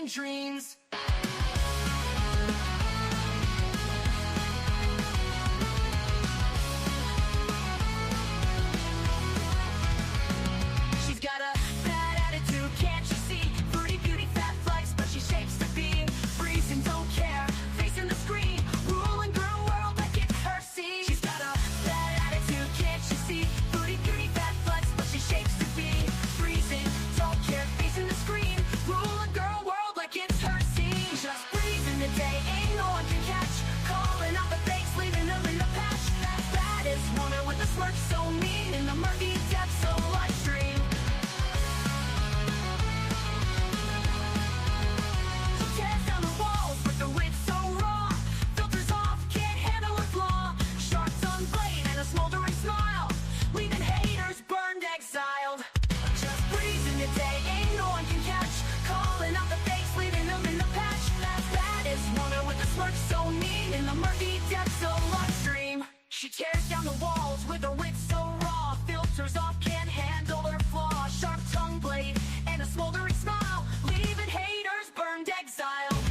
chasing dreams. She's got a bad attitude, can't you see? Foodie Beauty, fat flex, but she shapes the beam. Freezing, don't care, facing the screen. Ruling girl world like it's her scene. She's got a bad attitude, can't you see? Foodie Beauty, fat flex, but she shapes the beam. Freezing, don't care, facing the screen. Ruling girl world like it's her scene. Just breathing the day, ain't no one can catch. Calling out the fakes, leaving them in the patch. That baddest woman with a smirk so mean. In the murky depths of life stream. She tears down the walls with the wit so raw. Filters off, can't handle her flaw. Sharp tongue blade and a smoldering smile. Leaving haters burned, exiled. Just breezing the day, ain't no one can catch. Calling out the fakes, leaving them in the patch. That baddest woman with a smirk so mean. In the murky depths of life stream. She tears down the walls with her wit so raw. Filters off, can't handle her flaw. Sharp tongue blade and a smoldering smile. Leaving haters burned, exiled.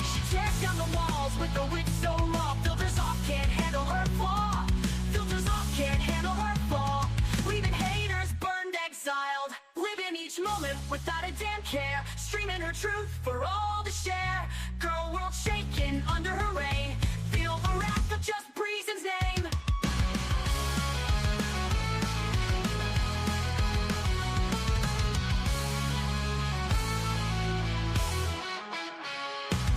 She tears down the walls with her wit so raw. Filters off, can't handle her flaw. Filters off, can't handle her flaw. Leaving haters burned, exiled. Living each moment without a damn care. Streaming her truth for all to share. Girl world shaking under her reign. Feel the wrath of just Breezen's name.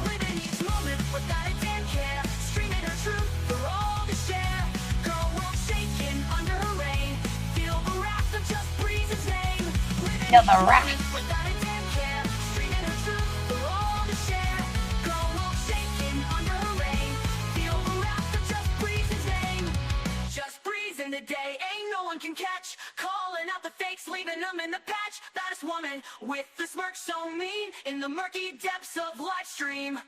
Living each moment without a damn care. Streaming her truth for all to share. Girl world shaking under her reign. Feel the wrath of just Breezen's name. Living Feel each the wrath. moment without a damn care. Streaming her truth for all to share. Girl world shaking under her reign. Feel the wrath of just Breezen's name. Just breezing the day, ain't no one can catch. Calling out the fakes, leaving them in the patch. Baddest woman with the smirk so mean. In the murky depths of live stream.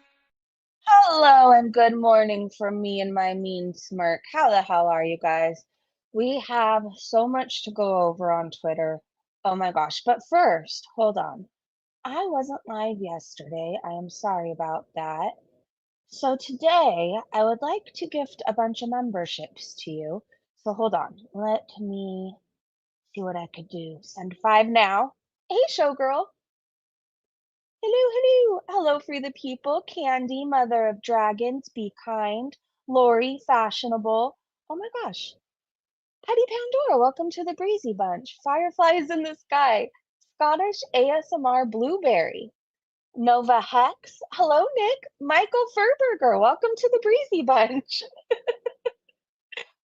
Hello and good morning from me and my mean smirk. How the hell are you guys? We have so much to go over on Twitter. Oh my gosh. But first, hold on. I wasn't live yesterday. I am sorry about that. So today, I would like to gift a bunch of memberships to you. So hold on. Let me see what I could do. Send 5 now. Hey, showgirl. Hello, hello. Hello, Free the People. Candy, Mother of Dragons, Be Kind. Lori, Fashionable. Oh my gosh. Petty Pandora, welcome to the Breezy Bunch. Fireflies in the Sky. Scottish ASMR Blueberry. Nova Hex. Hello, Nick. Michael Furberger, welcome to the Breezy Bunch.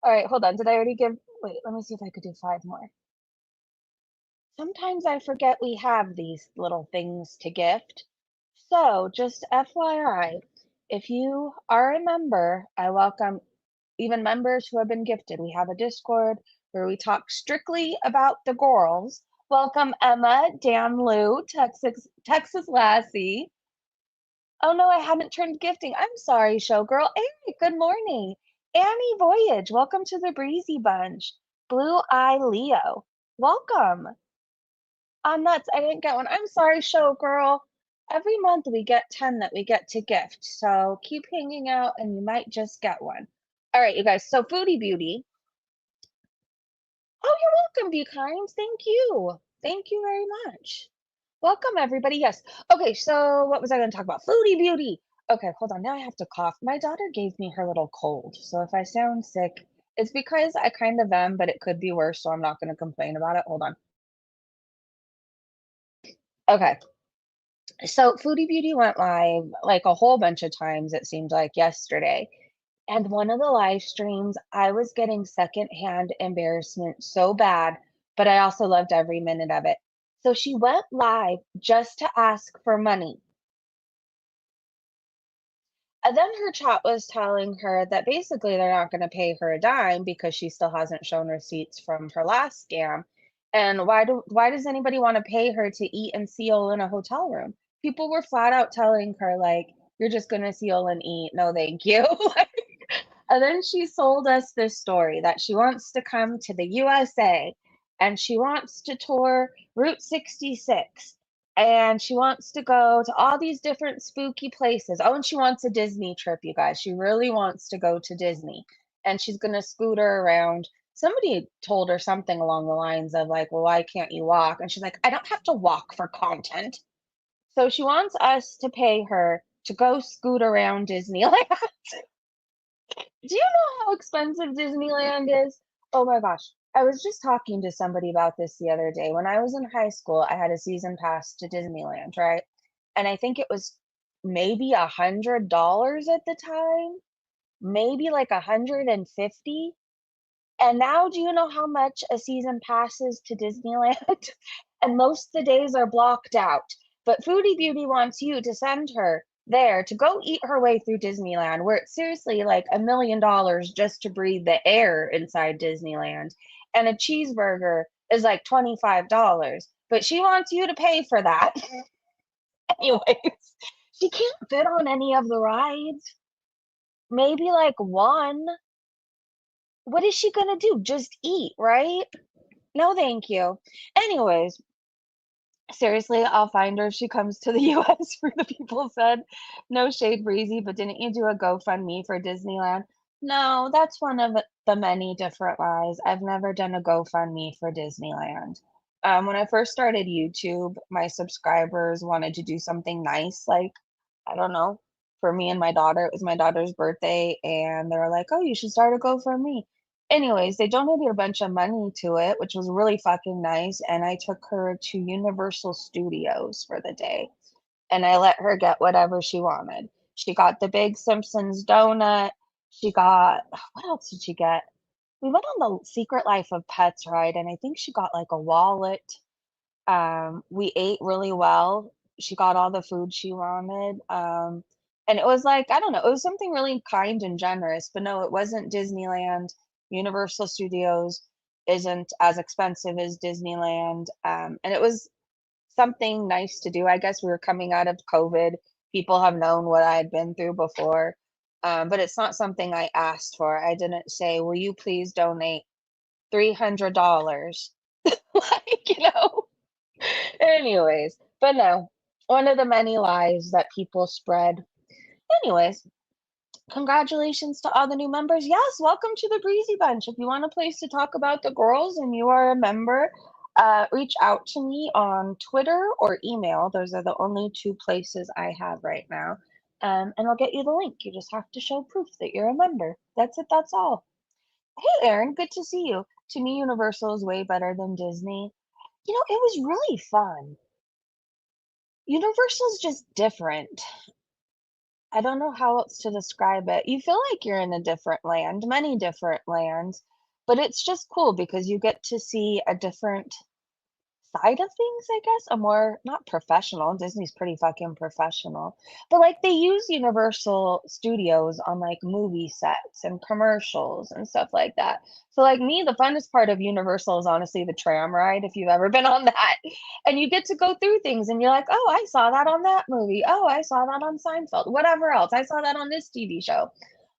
All right, hold on. Did I already give? Wait, let me see if I could do 5 more. Sometimes I forget we have these little things to gift. So, just FYI, if you are a member, I welcome even members who have been gifted. We have a Discord where we talk strictly about the girls. Welcome Emma, Dan Lou, Texas Lassie. Oh no, I hadn't turned gifting. I'm sorry, showgirl. Hey, good morning. Annie Voyage, welcome to the Breezy Bunch. Blue Eye Leo, welcome. Nuts, I didn't get one. I'm sorry, showgirl. Every month we get 10 that we get to gift. So keep hanging out and you might just get one. All right, you guys. So Foodie Beauty. Oh, you're welcome, Be Kind. Thank you. Thank you very much. Welcome, everybody. Yes. Okay, so what was I going to talk about? Foodie Beauty. Okay, hold on. Now I have to cough. My daughter gave me her little cold. So if I sound sick, it's because I kind of am, but it could be worse. So I'm not going to complain about it. Hold on. Okay. So Foodie Beauty went live like a whole bunch of times, it seemed like yesterday. And one of the live streams, I was getting secondhand embarrassment so bad, but I also loved every minute of it. So she went live just to ask for money. And then her chat was telling her that basically they're not going to pay her a dime because she still hasn't shown receipts from her last scam. And why does anybody want to pay her to eat and seal in a hotel room? People were flat out telling her like, you're just going to seal and eat. No, thank you. And then she sold us this story that she wants to come to the USA and she wants to tour Route 66 and she wants to go to all these different spooky places. Oh, and she wants a Disney trip, you guys. She really wants to go to Disney and she's going to scooter around. Somebody told her something along the lines of, like, well, why can't you walk? And she's like, I don't have to walk for content. So she wants us to pay her to go scoot around Disneyland. Do you know how expensive Disneyland is? Oh my gosh. I was just talking to somebody about this the other day. When I was in high school, I had a season pass to Disneyland, right? And I think it was maybe $100 at the time, maybe like 150. And now do you know how much a season passes to Disneyland? And most of the days are blocked out. But Foodie Beauty wants you to send her there to go eat her way through Disneyland, where it's seriously like $1 million just to breathe the air inside Disneyland. And a cheeseburger is like $25. But she wants you to pay for that. Anyways, she can't fit on any of the rides. Maybe like one. What is she gonna do? Just eat, right? No, thank you. Anyways, seriously, I'll find her if she comes to the US, where the people said. No shade, Breezy, but didn't you do a GoFundMe for Disneyland? No, that's one of the many different lies. I've never done a GoFundMe for Disneyland. When I first started YouTube, my subscribers wanted to do something nice, like, I don't know, for me and my daughter. It was my daughter's birthday, and they were like, "Oh, you should start a GoFundMe." Anyways, they donated a bunch of money to it, which was really fucking nice, and I took her to Universal Studios for the day, and I let her get whatever she wanted. She got the big Simpsons donut. She got what else did she get? We went on the Secret Life of Pets ride, and I think she got, like, a wallet. We ate really well. She got all the food she wanted. And it was like, I don't know, it was something really kind and generous, but no, it wasn't Disneyland. Universal Studios isn't as expensive as Disneyland. And it was something nice to do. I guess we were coming out of COVID. People have known what I had been through before. But it's not something I asked for. I didn't say, will you please donate $300? Like, Anyways, but no, one of the many lies that people spread. Anyways, congratulations to all the new members. Yes, welcome to the Breezy Bunch. If you want a place to talk about the girls and you are a member, reach out to me on Twitter or email. Those are the only two places I have right now. And I'll get you the link. You just have to show proof that you're a member. That's it, that's all. Hey, Aaron, good to see you. To me, Universal is way better than Disney. It was really fun. Universal's just different. I don't know how else to describe it. You feel like you're in a different land, many different lands, but it's just cool because you get to see a different side of things, I guess, a more not professional. Disney's pretty fucking professional. But like they use Universal Studios on like movie sets and commercials and stuff like that. So like me, the funnest part of Universal is honestly the tram ride if you've ever been on that. And you get to go through things and you're like, "Oh, I saw that on that movie. Oh, I saw that on Seinfeld. Whatever else. I saw that on this TV show."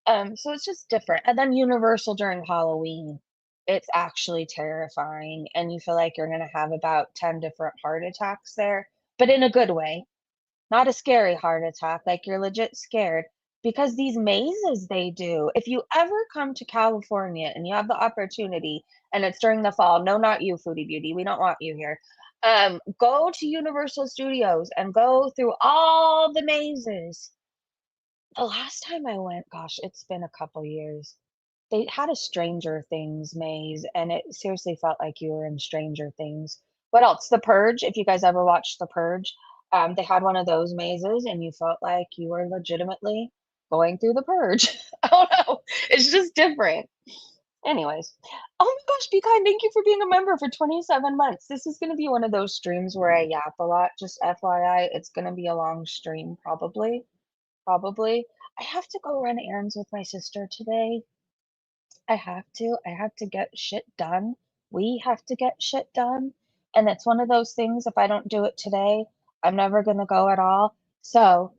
So it's just different. And then Universal during Halloween, it's actually terrifying, and you feel like you're gonna have about 10 different heart attacks there, but in a good way. Not a scary heart attack, like you're legit scared because these mazes they do. If you ever come to California and you have the opportunity and it's during the fall, no, not you, Foodie Beauty, we don't want you here. Go to Universal Studios and go through all the mazes. The last time I went, gosh, it's been a couple years. They had a Stranger Things maze, and it seriously felt like you were in Stranger Things. What else? The Purge, if you guys ever watched The Purge, they had one of those mazes, and you felt like you were legitimately going through The Purge. I don't know. It's just different. Anyways. Oh my gosh, Be Kind, thank you for being a member for 27 months. This is going to be one of those streams where I yap a lot. Just FYI, it's going to be a long stream, probably. Probably. I have to go run errands with my sister today. I have to. I have to get shit done. We have to get shit done. And it's one of those things, if I don't do it today, I'm never going to go at all. So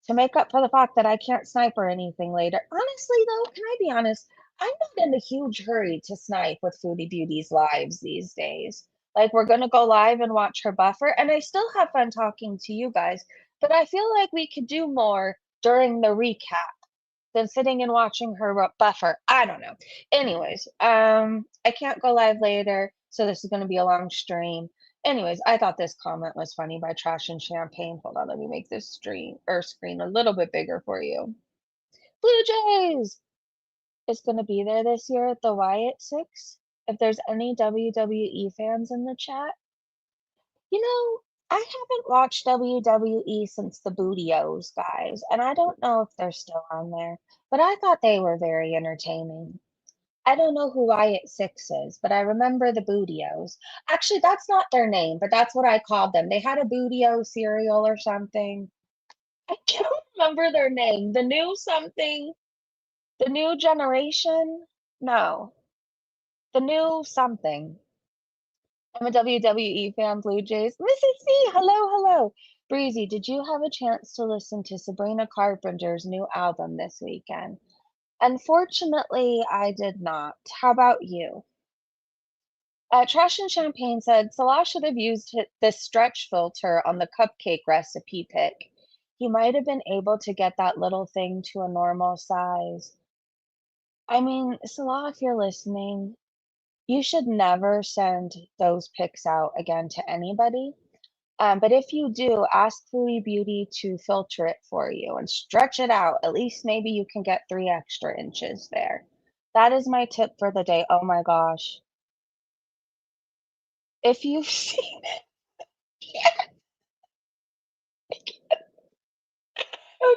to make up for the fact that I can't snipe or anything later. Honestly, though, can I be honest? I'm not in a huge hurry to snipe with Foodie Beauty's lives these days. Like, we're going to go live and watch her buffer, and I still have fun talking to you guys, but I feel like we could do more during the recap than sitting and watching her buffer. I don't know. Anyways, I can't go live later, so this is going to be a long stream. Anyways, I thought this comment was funny by Trash and Champagne. Hold on, let me make this screen a little bit bigger for you. Blue Jays is going to be there this year at the Wyatt Six. If there's any WWE fans in the chat, you know, I haven't watched WWE since the Bootios guys, and I don't know if they're still on there, but I thought they were very entertaining. I don't know who Wyatt Six is, but I remember the Bootios. Actually, that's not their name, but that's what I called them. They had a Bootio cereal or something. I can't remember their name. The new something, the new generation? No, the new something. I'm a WWE fan, Blue Jays. Mrs. C, hello, hello. Breezy, did you have a chance to listen to Sabrina Carpenter's new album this weekend? Unfortunately, I did not. How about you? Trash and Champagne said Salah should have used this stretch filter on the cupcake recipe pic. He might have been able to get that little thing to a normal size. I mean, Salah, if you're listening, you should never send those pics out again to anybody. But if you do, ask Foodie Beauty to filter it for you and stretch it out. At least maybe you can get 3 extra inches there. That is my tip for the day. Oh my gosh. If you've seen it,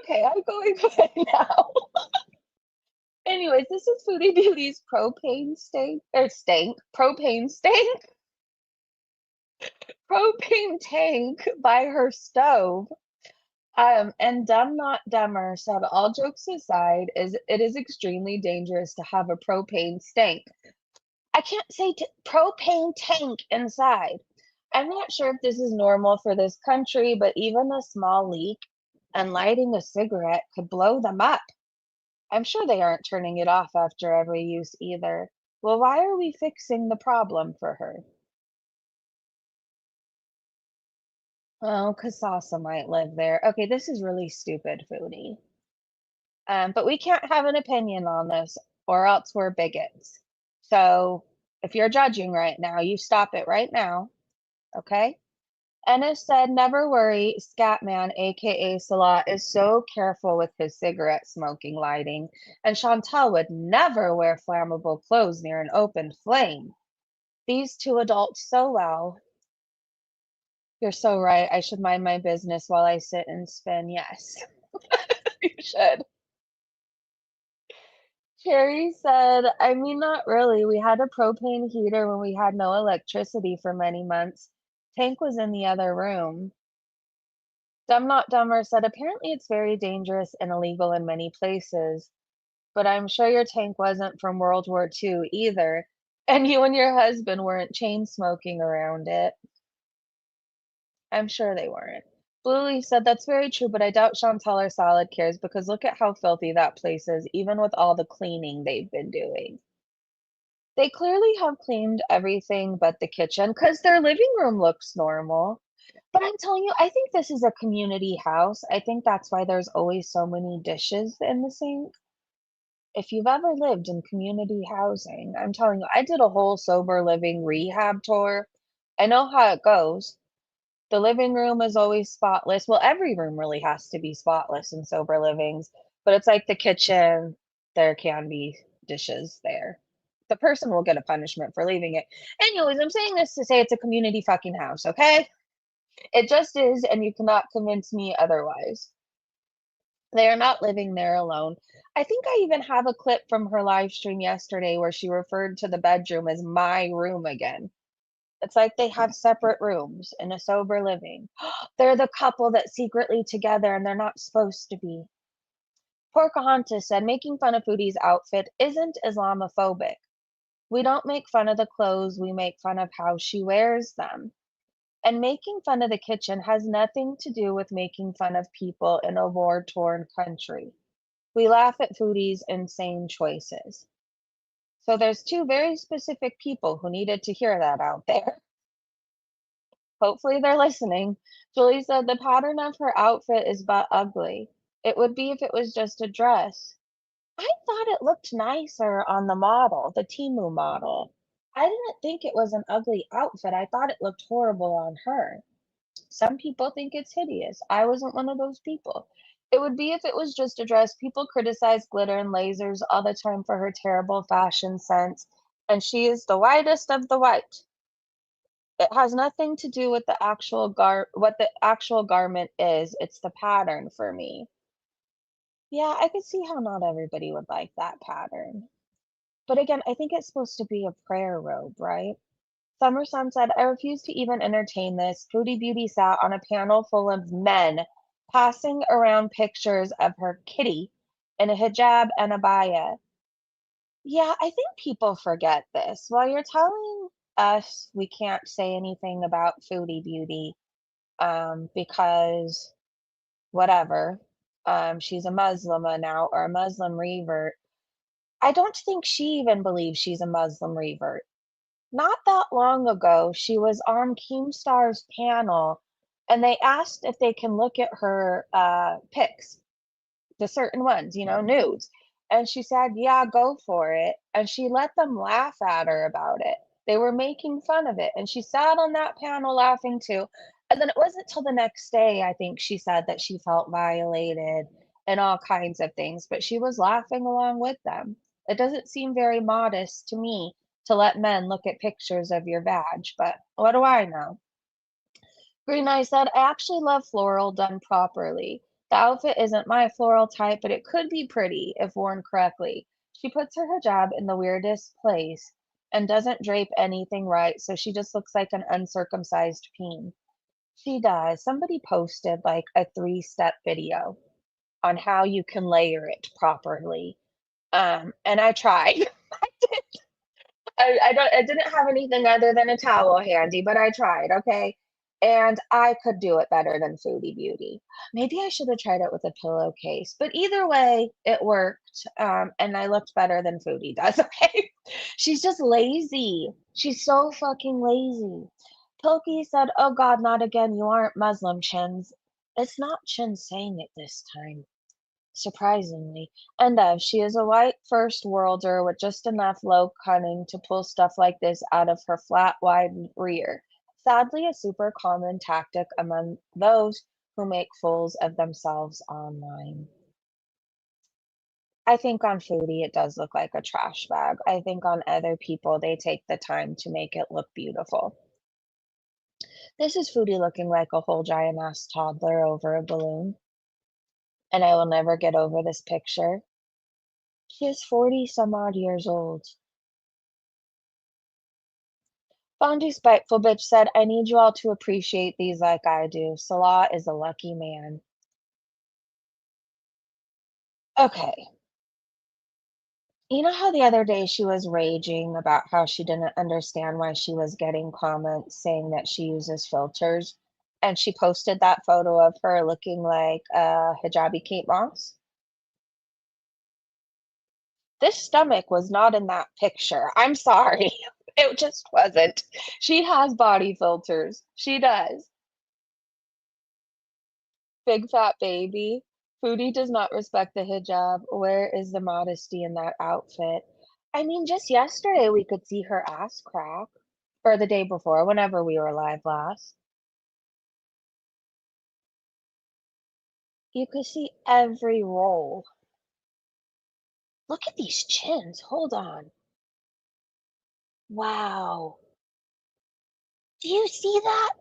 okay, I'm going away now. Anyways, this is Foodie Beauty's propane tank by her stove. And Dumb Not Dumber said, all jokes aside, it is extremely dangerous to have a propane tank. I can't say propane tank inside. I'm not sure if this is normal for this country, but even a small leak and lighting a cigarette could blow them up. I'm sure they aren't turning it off after every use either. Well, why are we fixing the problem for her? Oh, 'cause Sasa might live there. Okay, this is really stupid, Foodie. But we can't have an opinion on this, or else we're bigots. So if you're judging right now, you stop it right now, okay? Ennis said, never worry, Scatman, aka Salah, is so careful with his cigarette smoking lighting, and Chantal would never wear flammable clothes near an open flame. These two adults so well. You're so right. I should mind my business while I sit and spin. Yes, you should. Cherry said, I mean, not really. We had a propane heater when we had no electricity for many months. Tank was in the other room. Dumb Not Dumber said, apparently it's very dangerous and illegal in many places, but I'm sure your tank wasn't from World War II either, and you and your husband weren't chain smoking around it. I'm sure they weren't. Bluey said, that's very true, but I doubt Chantal or Salad cares because look at how filthy that place is, even with all the cleaning they've been doing. They clearly have cleaned everything but the kitchen because their living room looks normal. But I'm telling you, I think this is a community house. I think that's why there's always so many dishes in the sink. If you've ever lived in community housing, I'm telling you, I did a whole sober living rehab tour. I know how it goes. The living room is always spotless. Well, every room really has to be spotless in sober livings, but it's like the kitchen, there can be dishes there. The person will get a punishment for leaving it. Anyways, I'm saying this to say it's a community fucking house, okay? It just is, and you cannot convince me otherwise. They are not living there alone. I think I even have a clip from her live stream yesterday where she referred to the bedroom as my room again. It's like they have separate rooms in a sober living. They're the couple that's secretly together and they're not supposed to be. Pocahontas said, making fun of Foodie's outfit isn't Islamophobic. We don't make fun of the clothes, we make fun of how she wears them. And making fun of the kitchen has nothing to do with making fun of people in a war-torn country. We laugh at foodies' insane choices. So there's two very specific people who needed to hear that out there. Hopefully they're listening. Julie said the pattern of her outfit is but ugly. It would be if it was just a dress. I thought it looked nicer on the model, the Temu model. I didn't think it was an ugly outfit. I thought it looked horrible on her. Some people think it's hideous. I wasn't one of those people. It would be if it was just a dress. People criticize glitter and lasers all the time for her terrible fashion sense, and she is the whitest of the white. It has nothing to do with the actual what the actual garment is. It's the pattern for me. Yeah, I could see how not everybody would like that pattern. But again, I think it's supposed to be a prayer robe, right? Summer Sun said, I refuse to even entertain this. Foodie Beauty sat on a panel full of men passing around pictures of her kitty in a hijab and abaya. Yeah, I think people forget this. While you're telling us we can't say anything about Foodie Beauty because whatever, she's a Muslimah now or a Muslim revert, I don't think she even believes she's a Muslim revert. Not that long ago, she was on Keemstar's panel, and they asked if they can look at her, pics, the certain ones, nudes, and she said, "Yeah, go for it," and she let them laugh at her about it. They were making fun of it, and she sat on that panel laughing too, and then it wasn't till the next day, I think she said that she felt violated and all kinds of things, but she was laughing along with them. It doesn't seem very modest to me to let men look at pictures of your vag, but what do I know? Green Eye said, I actually love floral done properly. The outfit isn't my floral type, but it could be pretty if worn correctly. She puts her hijab in the weirdest place and doesn't drape anything right, so she just looks like an uncircumcised peen. She does. Somebody posted like a 3-step video on how you can layer it properly. And I tried. I didn't have anything other than a towel handy, but I tried, okay? And I could do it better than Foodie Beauty. Maybe I should have tried it with a pillowcase, but either way, it worked, and I looked better than Foodie does, okay? She's just lazy. She's so fucking lazy. Pilkey said, "Oh God, not again. You aren't Muslim, Chins." It's not Chin saying it this time. Surprisingly, and she is a white first worlder with just enough low cunning to pull stuff like this out of her flat, wide rear. Sadly, a super common tactic among those who make fools of themselves online. I think on Foodie it does look like a trash bag. I think on other people they take the time to make it look beautiful. This is Foodie looking like a whole giant ass toddler over a balloon, and I will never get over this picture. She is 40 some odd years old. Fondy Spiteful Bitch said, I need you all to appreciate these like I do. Salah is a lucky man. Okay. You know how the other day she was raging about how she didn't understand why she was getting comments saying that she uses filters? And she posted that photo of her looking like Hijabi Kate Moss? This stomach was not in that picture. I'm sorry. It just wasn't. She has body filters. She does. Big fat baby. Foodie does not respect the hijab. Where is the modesty in that outfit? I mean, just yesterday we could see her ass crack. Or the day before, whenever we were live last. You could see every roll. Look at these chins. Hold on. Wow. Do you see that?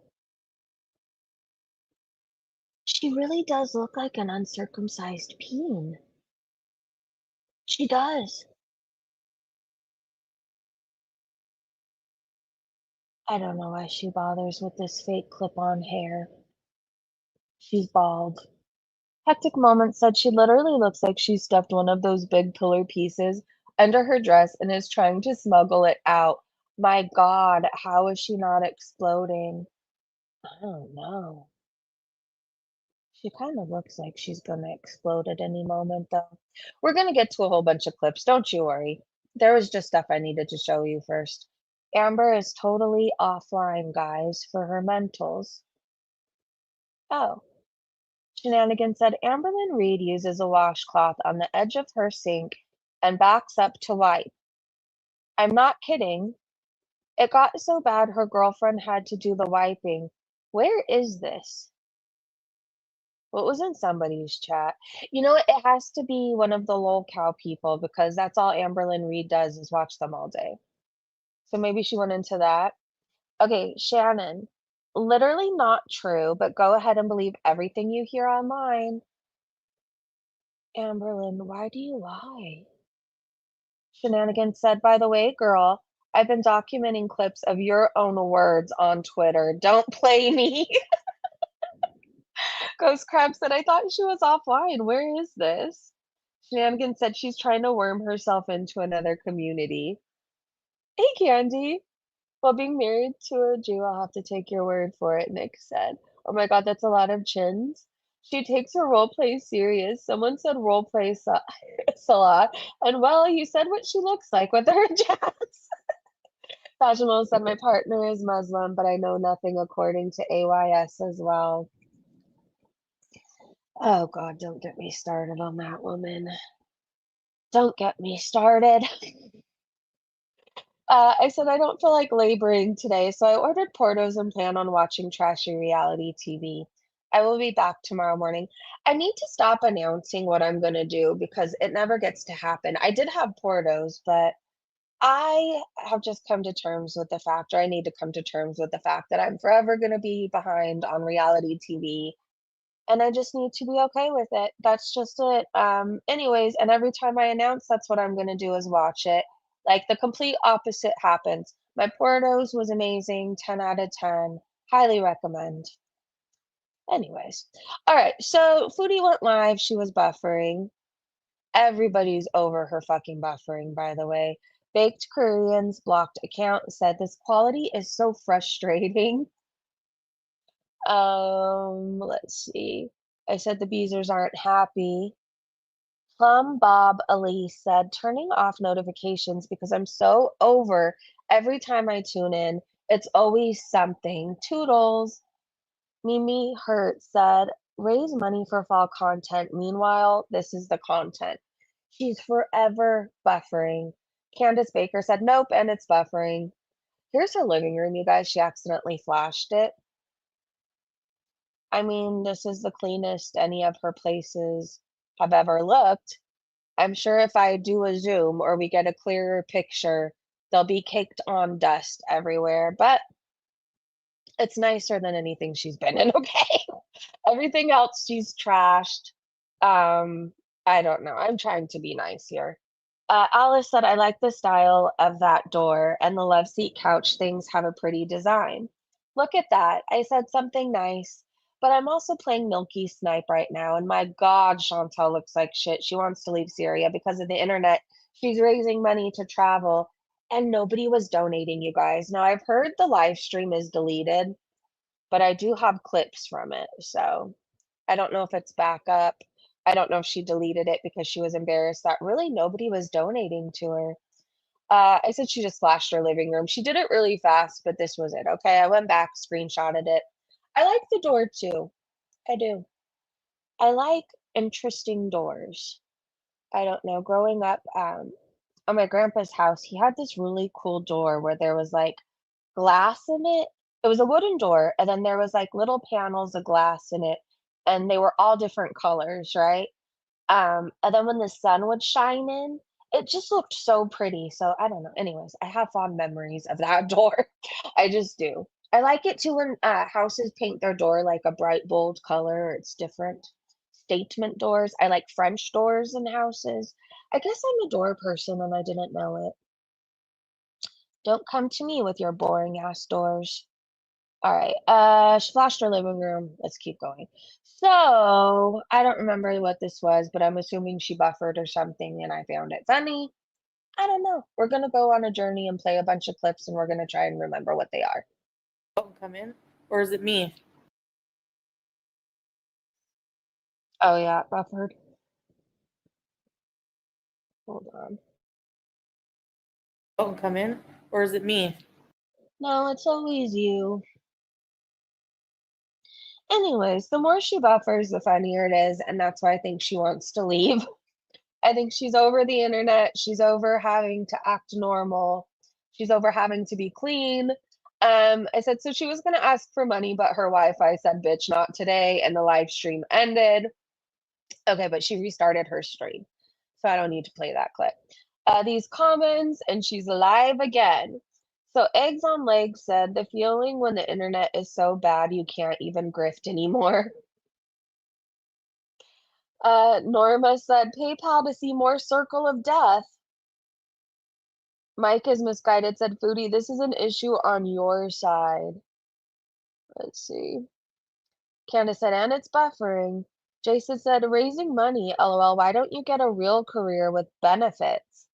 She really does look like an uncircumcised peen. She does. I don't know why she bothers with this fake clip-on hair. She's bald. Hectic Moment said she literally looks like she stuffed one of those big pillar pieces under her dress and is trying to smuggle it out. My God, how is she not exploding? I don't know. She kind of looks like she's gonna explode at any moment, though. We're gonna get to a whole bunch of clips, don't you worry. There was just stuff I needed to show you first. Amber is totally offline, guys, for her mentals. Oh. Shenanigans said Amberlynn Reed uses a washcloth on the edge of her sink and backs up to wipe. I'm not kidding. It got so bad her girlfriend had to do the wiping. Where is this? What was in somebody's chat? You know what? It has to be one of the lol cow people because that's all Amberlynn Reed does is watch them all day. So maybe she went into that. Okay, Shannon. Literally not true, but go ahead and believe everything you hear online. Amberlynn, why do you lie? Shenanigans said, by the way, girl, I've been documenting clips of your own words on Twitter. Don't play me. Ghost Crab said, I thought she was offline. Where is this? Shenanigans said she's trying to worm herself into another community. Hey, Candy. Well, being married to a Jew, I'll have to take your word for it, Nick said. Oh my God, that's a lot of chins. She takes her role play serious. Someone said role play Salah. And well, you said what she looks like with her jazz. Fashionable said, my partner is Muslim, but I know nothing according to AYS as well. Oh God, don't get me started on that woman. Don't get me started. I said I don't feel like laboring today, so I ordered Portos and plan on watching trashy reality TV. I will be back tomorrow morning. I need to stop announcing what I'm going to do because it never gets to happen. I did have Portos, but I have just come to terms with the fact, or I need to come to terms with the fact that I'm forever going to be behind on reality TV. And I just need to be okay with it. That's just it. Anyways, and every time I announce that's what I'm gonna do is watch it. Like the complete opposite happens. My Portos was amazing, 10 out of 10. Highly recommend. Anyways. All right, so Foodie went live. She was buffering. Everybody's over her fucking buffering, by the way. Baked Koreans blocked account said this quality is so frustrating. Let's see. I said the Beezers aren't happy. Plum Bob Elise said, turning off notifications because I'm so over every time I tune in. It's always something. Toodles. Mimi Hurt said, raise money for fall content. Meanwhile, this is the content. She's forever buffering. Candace Baker said, nope, and it's buffering. Here's her living room, you guys. She accidentally flashed it. I mean, this is the cleanest any of her places have ever looked. I'm sure if I do a zoom or we get a clearer picture, there'll be caked on dust everywhere, but it's nicer than anything she's been in, okay? Everything else she's trashed. I don't know. I'm trying to be nice here. Alice said, I like the style of that door, and the love seat couch things have a pretty design. Look at that. I said something nice, but I'm also playing Milky Snipe right now, and my God, Chantal looks like shit. She wants to leave Syria because of the internet. She's raising money to travel, and nobody was donating, you guys. Now, I've heard the live stream is deleted, but I do have clips from it, so I don't know if it's back up. I don't know if she deleted it because she was embarrassed that really nobody was donating to her. I said she just flashed her living room. She did it really fast, but this was it. Okay, I went back, screenshotted it. I like the door too. I do. I like interesting doors. I don't know. Growing up, on my grandpa's house, he had this really cool door where there was like glass in it. It was a wooden door, and then there was like little panels of glass in it, and they were all different colors, right? And then when the sun would shine in, it just looked so pretty. So I don't know. Anyways, I have fond memories of that door. I just do. I like it too when houses paint their door like a bright, bold color. Or it's different. Statement doors. I like French doors in houses. I guess I'm a door person and I didn't know it. Don't come to me with your boring ass doors. All right. She flashed her living room. Let's keep going. So I don't remember what this was, but I'm assuming she buffered or something, and I found it funny. I don't know. We're gonna go on a journey and play a bunch of clips, and we're gonna try and remember what they are. Oh, come in. Or is it me? Oh yeah, buffered. Hold on. Oh, and come in? Or is it me? No, it's always you. Anyways, the more she buffers, the funnier it is, and that's why I think she wants to leave. I think she's over the internet. She's over having to act normal. She's over having to be clean. I said, so she was going to ask for money, but her Wi-Fi said, bitch, not today. And the live stream ended. Okay, but she restarted her stream. So I don't need to play that clip. These comments, and she's live again. So Eggs on Legs said, the feeling when the internet is so bad you can't even grift anymore. Norma said, PayPal to see more Circle of Death. Mike is misguided, said, Foodie, this is an issue on your side. Let's see. Candace said, and it's buffering. Jason said, raising money, lol, why don't you get a real career with benefits?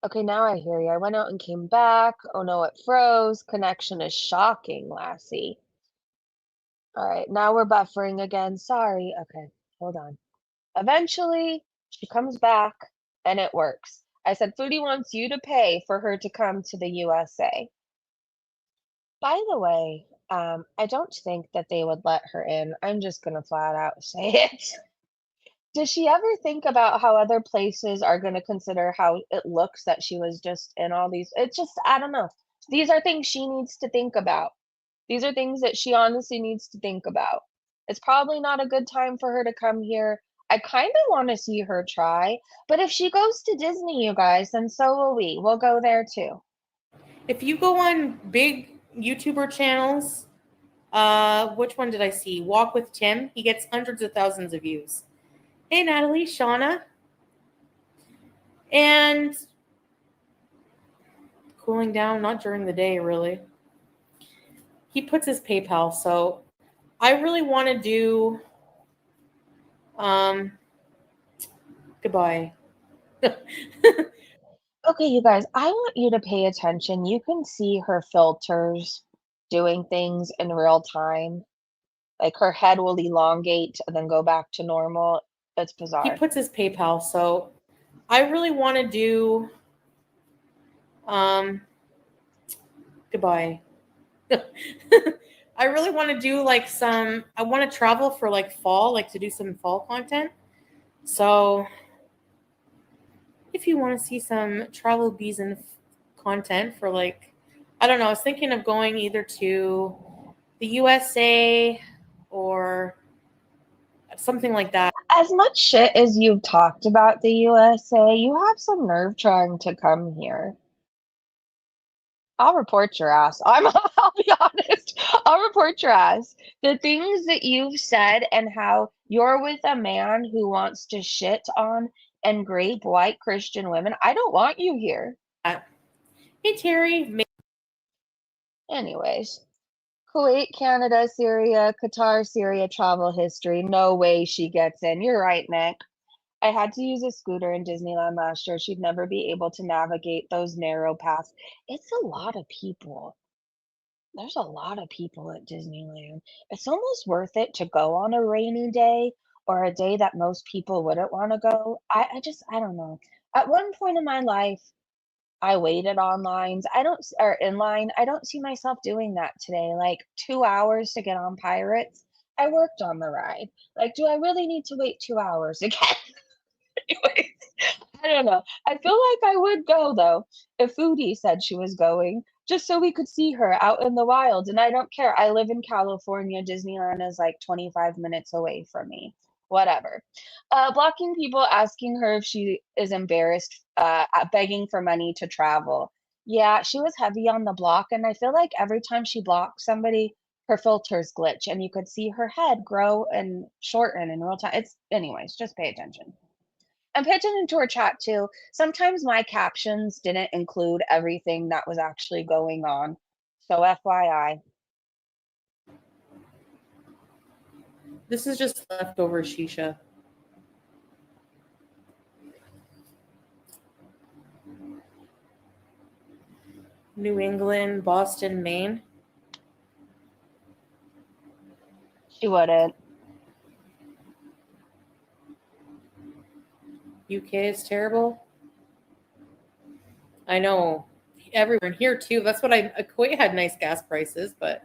Okay, now I hear you. I went out and came back. Oh no, it froze. Connection is shocking, Lassie. All right, now we're buffering again. Sorry. Okay, hold on. Eventually, she comes back and it works. I said, Foodie wants you to pay for her to come to the USA. By the way, I don't think that they would let her in. I'm just gonna flat out say it. Does she ever think about how other places are gonna consider how it looks that she was just in all these? It's just, I don't know. These are things she needs to think about. These are things that she honestly needs to think about. It's probably not a good time for her to come here. I kind of want to see her try, but if she goes to Disney, you guys, then so will we. We'll go there too. If you go on big YouTuber channels, which one did I see? Walk with Tim. He gets hundreds of thousands of views. Hey, Natalie, Shauna. And cooling down, not during the day, really. He puts his PayPal, so I really want to do goodbye. Okay, you guys, I want you to pay attention. You can see her filters doing things in real time. Like her head will elongate and then go back to normal. It's He bizarre. puts his PayPal, so I really want to do goodbye. I really want to do like I want to travel for like fall, like to do some fall content. So if you want to see some travel bees and content for like, I don't know, I was thinking of going either to the USA or something like that. As much shit as you've talked about the USA, you have some nerve trying to come here. I'll report your ass. I'll be honest. I'll report your ass. The things that you've said and how you're with a man who wants to shit on and grape white Christian women. I don't want you here. Hey, Terry. Anyways, Kuwait, Canada, Syria, Qatar, Syria travel history. No way she gets in. You're right, Nick. I had to use a scooter in Disneyland last year. She'd never be able to navigate those narrow paths. It's a lot of people. There's a lot of people at Disneyland. It's almost worth it to go on a rainy day or a day that most people wouldn't want to go. I don't know. At one point in my life, I waited on lines. I don't, or in line. I don't see myself doing that today. Like 2 hours to get on Pirates. I worked on the ride. Like, do I really need to wait 2 hours again? Anyways, I don't know. I feel like I would go though if Foodie said she was going, just so we could see her out in the wild. And I don't care. I live in California. Disneyland is like 25 minutes away from me. Whatever. Blocking people asking her if she is embarrassed, begging for money to travel. Yeah, she was heavy on the block, and I feel like every time she blocks somebody, her filters glitch, and you could see her head grow and shorten in real time. It's, anyways, just pay attention. And pay attention to her chat too. Sometimes my captions didn't include everything that was actually going on. So FYI. This is just leftover shisha. New England, Boston, Maine. She wouldn't. UK is terrible. I know. Everywhere in here too. That's what Kuwait had nice gas prices, but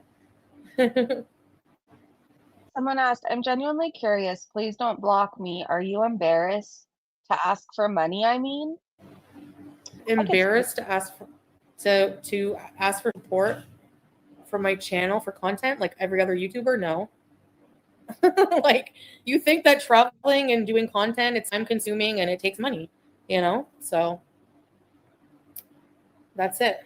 Someone asked, I'm genuinely curious. Please don't block me. Are you embarrassed to ask for money? I mean, embarrassed to ask for to ask for support for my channel for content like every other YouTuber. No. Like, you think that traveling and doing content, it's time consuming and it takes money, so that's it.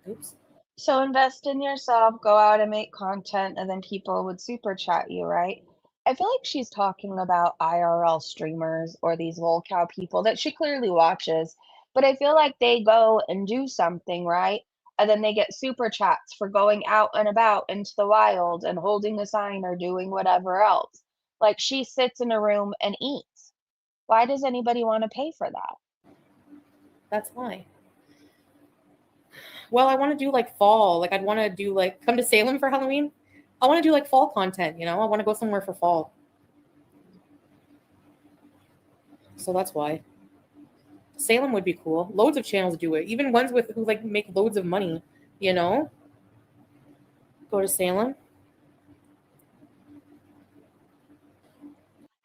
Oops. so invest in yourself, go out and make content, and then people would super chat you, right? I feel like she's talking about IRL streamers or these lolcow people that she clearly watches, but I feel like they go and do something, right? And then they get super chats for going out and about into the wild and holding a sign or doing whatever else. Like she sits in a room and eats. Why does anybody want to pay for that? That's why. Well, I want to do like fall. Like, I'd want to do like come to Salem for Halloween. I want to do like fall content, I want to go somewhere for fall. So that's why. Salem would be cool. Loads of channels do it. Even ones who like make loads of money, Go to Salem.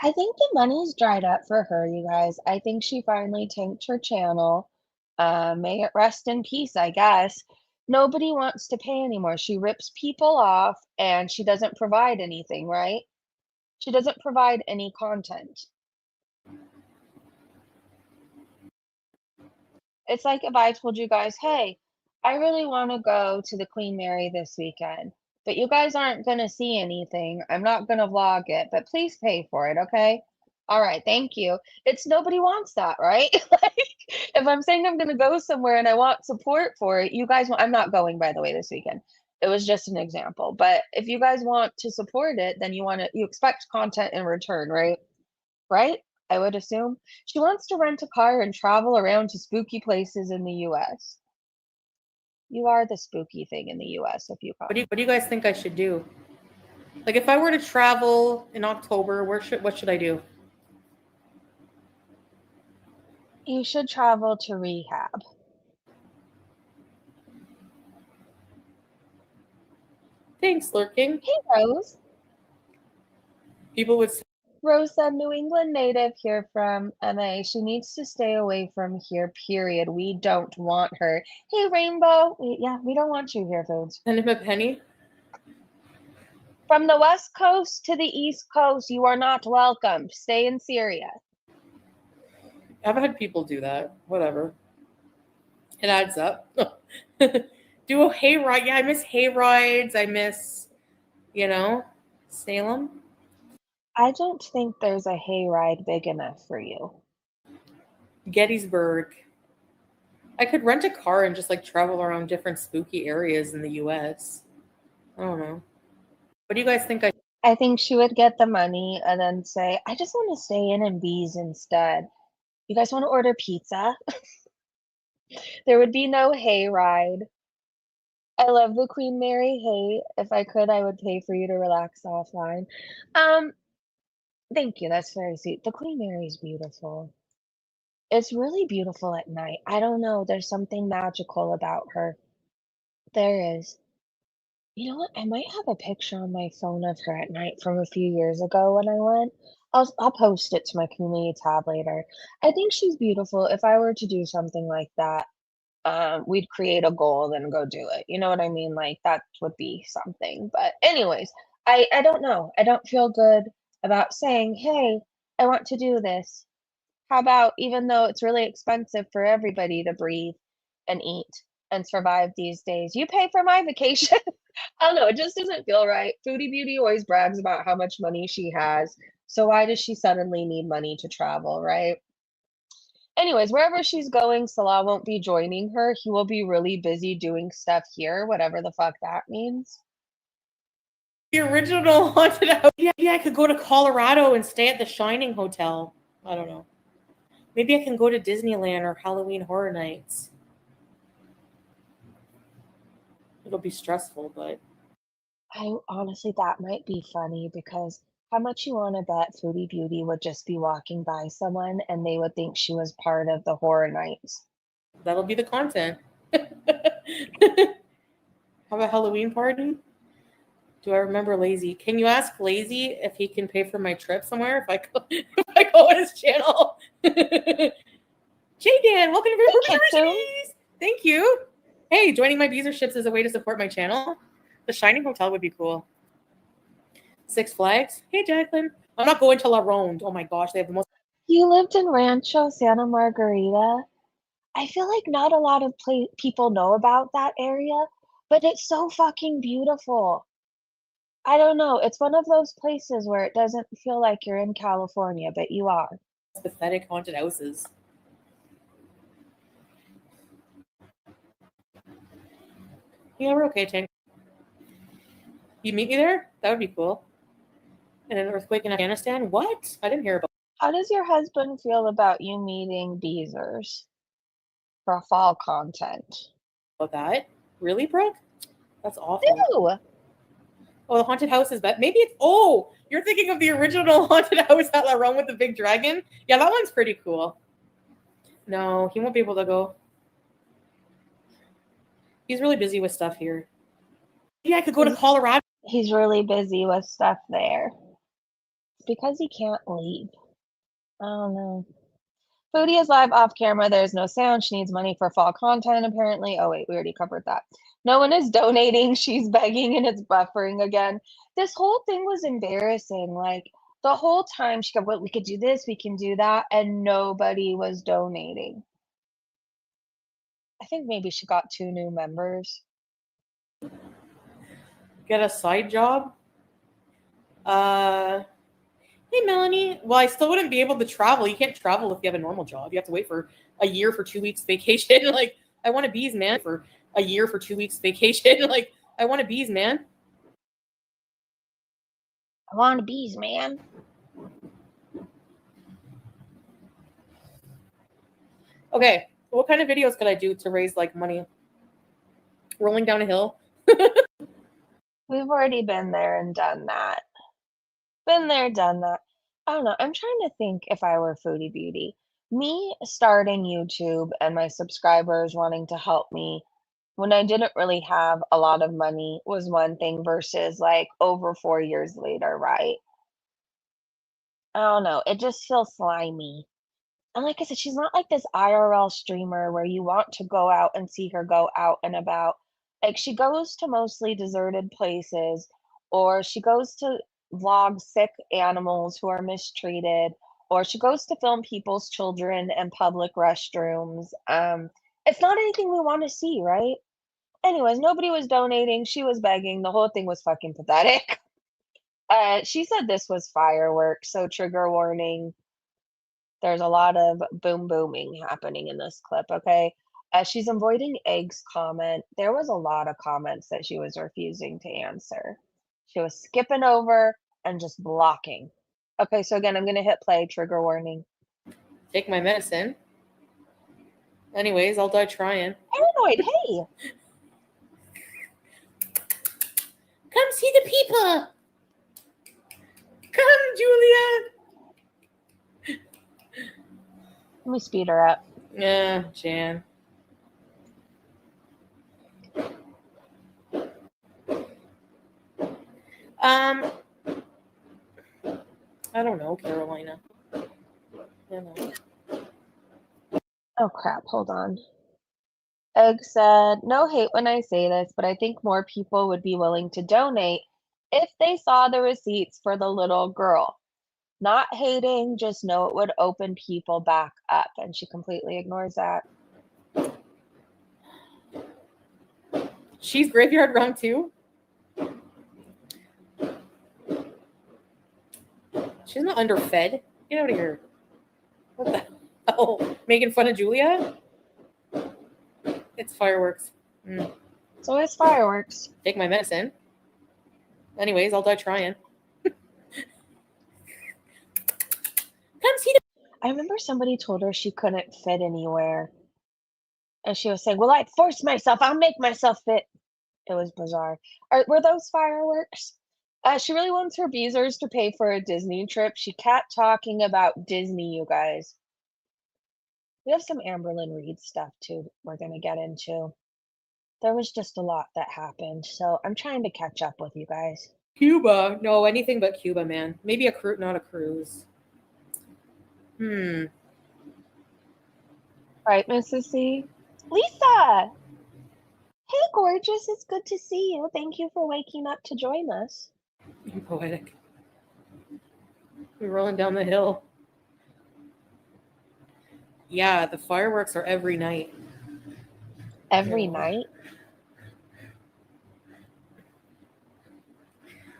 I think the money's dried up for her, you guys. I think she finally tanked her channel. May it rest in peace, I guess. Nobody wants to pay anymore. She rips people off and she doesn't provide anything, right? She doesn't provide any content. It's like if I told you guys, hey, I really want to go to the Queen Mary this weekend, but you guys aren't going to see anything. I'm not going to vlog it, but please pay for it, okay? All right, thank you. It's nobody wants that, right? Like, if I'm saying I'm going to go somewhere and I want support for it, you guys want, I'm not going, by the way, this weekend. It was just an example. But if you guys want to support it, then you expect content in return, right? Right? I would assume. She wants to rent a car and travel around to spooky places in the US. You are the spooky thing in the US if you come. What do you guys think I should do? Like, if I were to travel in October, what should I do? You should travel to rehab. Thanks, Lurking. Hey, Rose. People would say, Rose said, New England native here from MA. She needs to stay away from here, period. We don't want her. Hey, Rainbow. We don't want you here, Foods. send him a penny. From the West Coast to the East Coast, you are not welcome. Stay in Syria. I've had people do that. Whatever. It adds up. Do a hayride. Yeah, I miss hayrides. I miss, Salem. I don't think there's a hayride big enough for you. Gettysburg. I could rent a car and just like travel around different spooky areas in the US. I don't know. What do you guys think I think she would get the money and then say, I just want to stay in and bees instead. You guys want to order pizza? There would be no hayride. I love the Queen Mary. Hey, if I could, I would pay for you to relax offline. Thank you. That's very sweet. The Queen Mary is beautiful. It's really beautiful at night. I don't know. There's something magical about her. There is. You know what? I might have a picture on my phone of her at night from a few years ago when I went. I'll post it to my community tab later. I think she's beautiful. If I were to do something like that, we'd create a goal, then go do it. You know what I mean? Like that would be something. But anyways, I don't know. I don't feel good about saying, hey, I want to do this. How about even though it's really expensive for everybody to breathe and eat and survive these days, you pay for my vacation? I don't know. It just doesn't feel right. Foodie Beauty always brags about how much money she has. So why does she suddenly need money to travel, right? Anyways, wherever she's going, Salah won't be joining her. He will be really busy doing stuff here, whatever the fuck that means. The original haunted house. Yeah, I could go to Colorado and stay at the Shining Hotel. I don't know. Maybe I can go to Disneyland or Halloween Horror Nights. It'll be stressful, but Honestly, that might be funny because how much you want to bet Foodie Beauty would just be walking by someone and they would think she was part of the horror nights. That'll be the content. Have a Halloween party? Do I remember Lazy? Can you ask Lazy if he can pay for my trip somewhere if I go, if I go on his channel? Jay Dan, welcome to Hey, Kitsune. Thank you. Hey, joining my Beezer ships is a way to support my channel. The Shining Hotel would be cool. Six Flags. Hey, Jacqueline. I'm not going to La Ronde. Oh my gosh, they have the most. You lived in Rancho Santa Margarita. I feel like not a lot of people know about that area, but it's so fucking beautiful. I don't know. It's one of those places where it doesn't feel like you're in California, but you are. Pathetic haunted houses. Yeah, we're okay, Tank. You meet me there? That would be cool. And an earthquake in Afghanistan? What? I didn't hear about How does your husband feel about you meeting Beezers for fall content? that. Really, Brooke? That's awful. Ew! Oh, the haunted house is bad. Maybe it's. Oh, you're thinking of the original haunted house at La Ronde with the big dragon? Yeah, that one's pretty cool. No, he won't be able to go. He's really busy with stuff here. Maybe I could go to Colorado. He's really busy with stuff there. It's because he can't leave. I don't know. Foodie is live off camera. There's no sound. She needs money for fall content, apparently. Oh, wait, we already covered that. No one is donating. She's begging and it's buffering again. This whole thing was embarrassing. Like, the whole time she go, well, we could do this, we can do that, and nobody was donating. I think maybe she got 2 new members. Get a side job. Hey, Melanie. Well, I still wouldn't be able to travel. You can't travel if you have a normal job. You have to wait for a year for 2 weeks vacation. Like, I want a bees, man, for a year for 2 weeks vacation. Like, I want a bees, man. I want bees, man. Okay, what kind of videos could I do to raise like money? Rolling down a hill. We've already been there and done that. Been there, done that. I don't know. I'm trying to think if I were Foodie Beauty. Me starting YouTube and my subscribers wanting to help me when I didn't really have a lot of money was one thing versus like over 4 years later, right? I don't know. It just feels slimy. And like I said, she's not like this IRL streamer where you want to go out and see her go out and about. Like she goes to mostly deserted places or she goes to vlog sick animals who are mistreated or she goes to film people's children in public restrooms. It's not anything we want to see, right? Anyways, nobody was donating. She was begging. The whole thing was fucking pathetic. She said this was fireworks, so trigger warning. There's a lot of boom booming happening in this clip, okay? She's avoiding Egg's comment. There was a lot of comments that she was refusing to answer. She was skipping over and just blocking. Okay, so again, I'm going to hit play, trigger warning. Take my medicine. Anyways, I'll die trying. Paranoid, hey! Come see the people. Come, Julia. Let me speed her up. Yeah, Jan. I don't know, Carolina. I don't know. Oh crap, hold on. Egg said, no hate when I say this, but I think more people would be willing to donate if they saw the receipts for the little girl. Not hating, just know it would open people back up. And she completely ignores that. She's graveyard wrong too? She's not underfed. Get out of here. What the hell? Making fun of Julia? It's fireworks. So it's fireworks. Take my medicine. Anyways, I'll die trying. Come see the. I remember somebody told her she couldn't fit anywhere. And she was saying, well, I'd force myself. I'll make myself fit. It was bizarre. Were those fireworks? She really wants her Beezers to pay for a Disney trip. She kept talking about Disney, you guys. We have some Amberlynn Reed stuff too we're going to get into. There was just a lot that happened, so I'm trying to catch up with you guys. Cuba. No, anything but Cuba, man. Maybe a cruise, not a cruise. Right, Mrs. C? Lisa! Hey, gorgeous. It's good to see you. Thank you for waking up to join us. You're poetic. We're rolling down the hill. Yeah, the fireworks are every night. Every Yeah. night?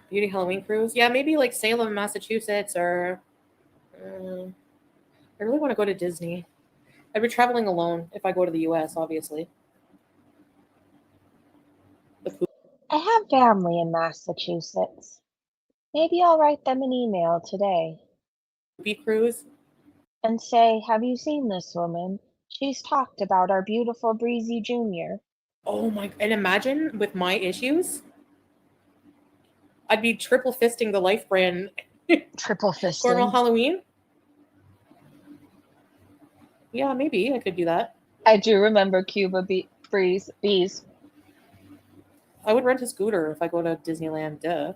Beauty Halloween cruise. Yeah, maybe like Salem, Massachusetts, or I really want to go to Disney. I'd be traveling alone if I go to the US, obviously. I have family in Massachusetts. Maybe I'll write them an email today Poopy cruise. and say, have you seen this woman? She's talked about our beautiful Breezy Jr. Oh my! And imagine with my issues, I'd be triple fisting the Life brand Triple Cornwall fisting. Halloween. Yeah, maybe I could do that. I do remember Cuba bees. I would rent a scooter if I go to Disneyland. Duh.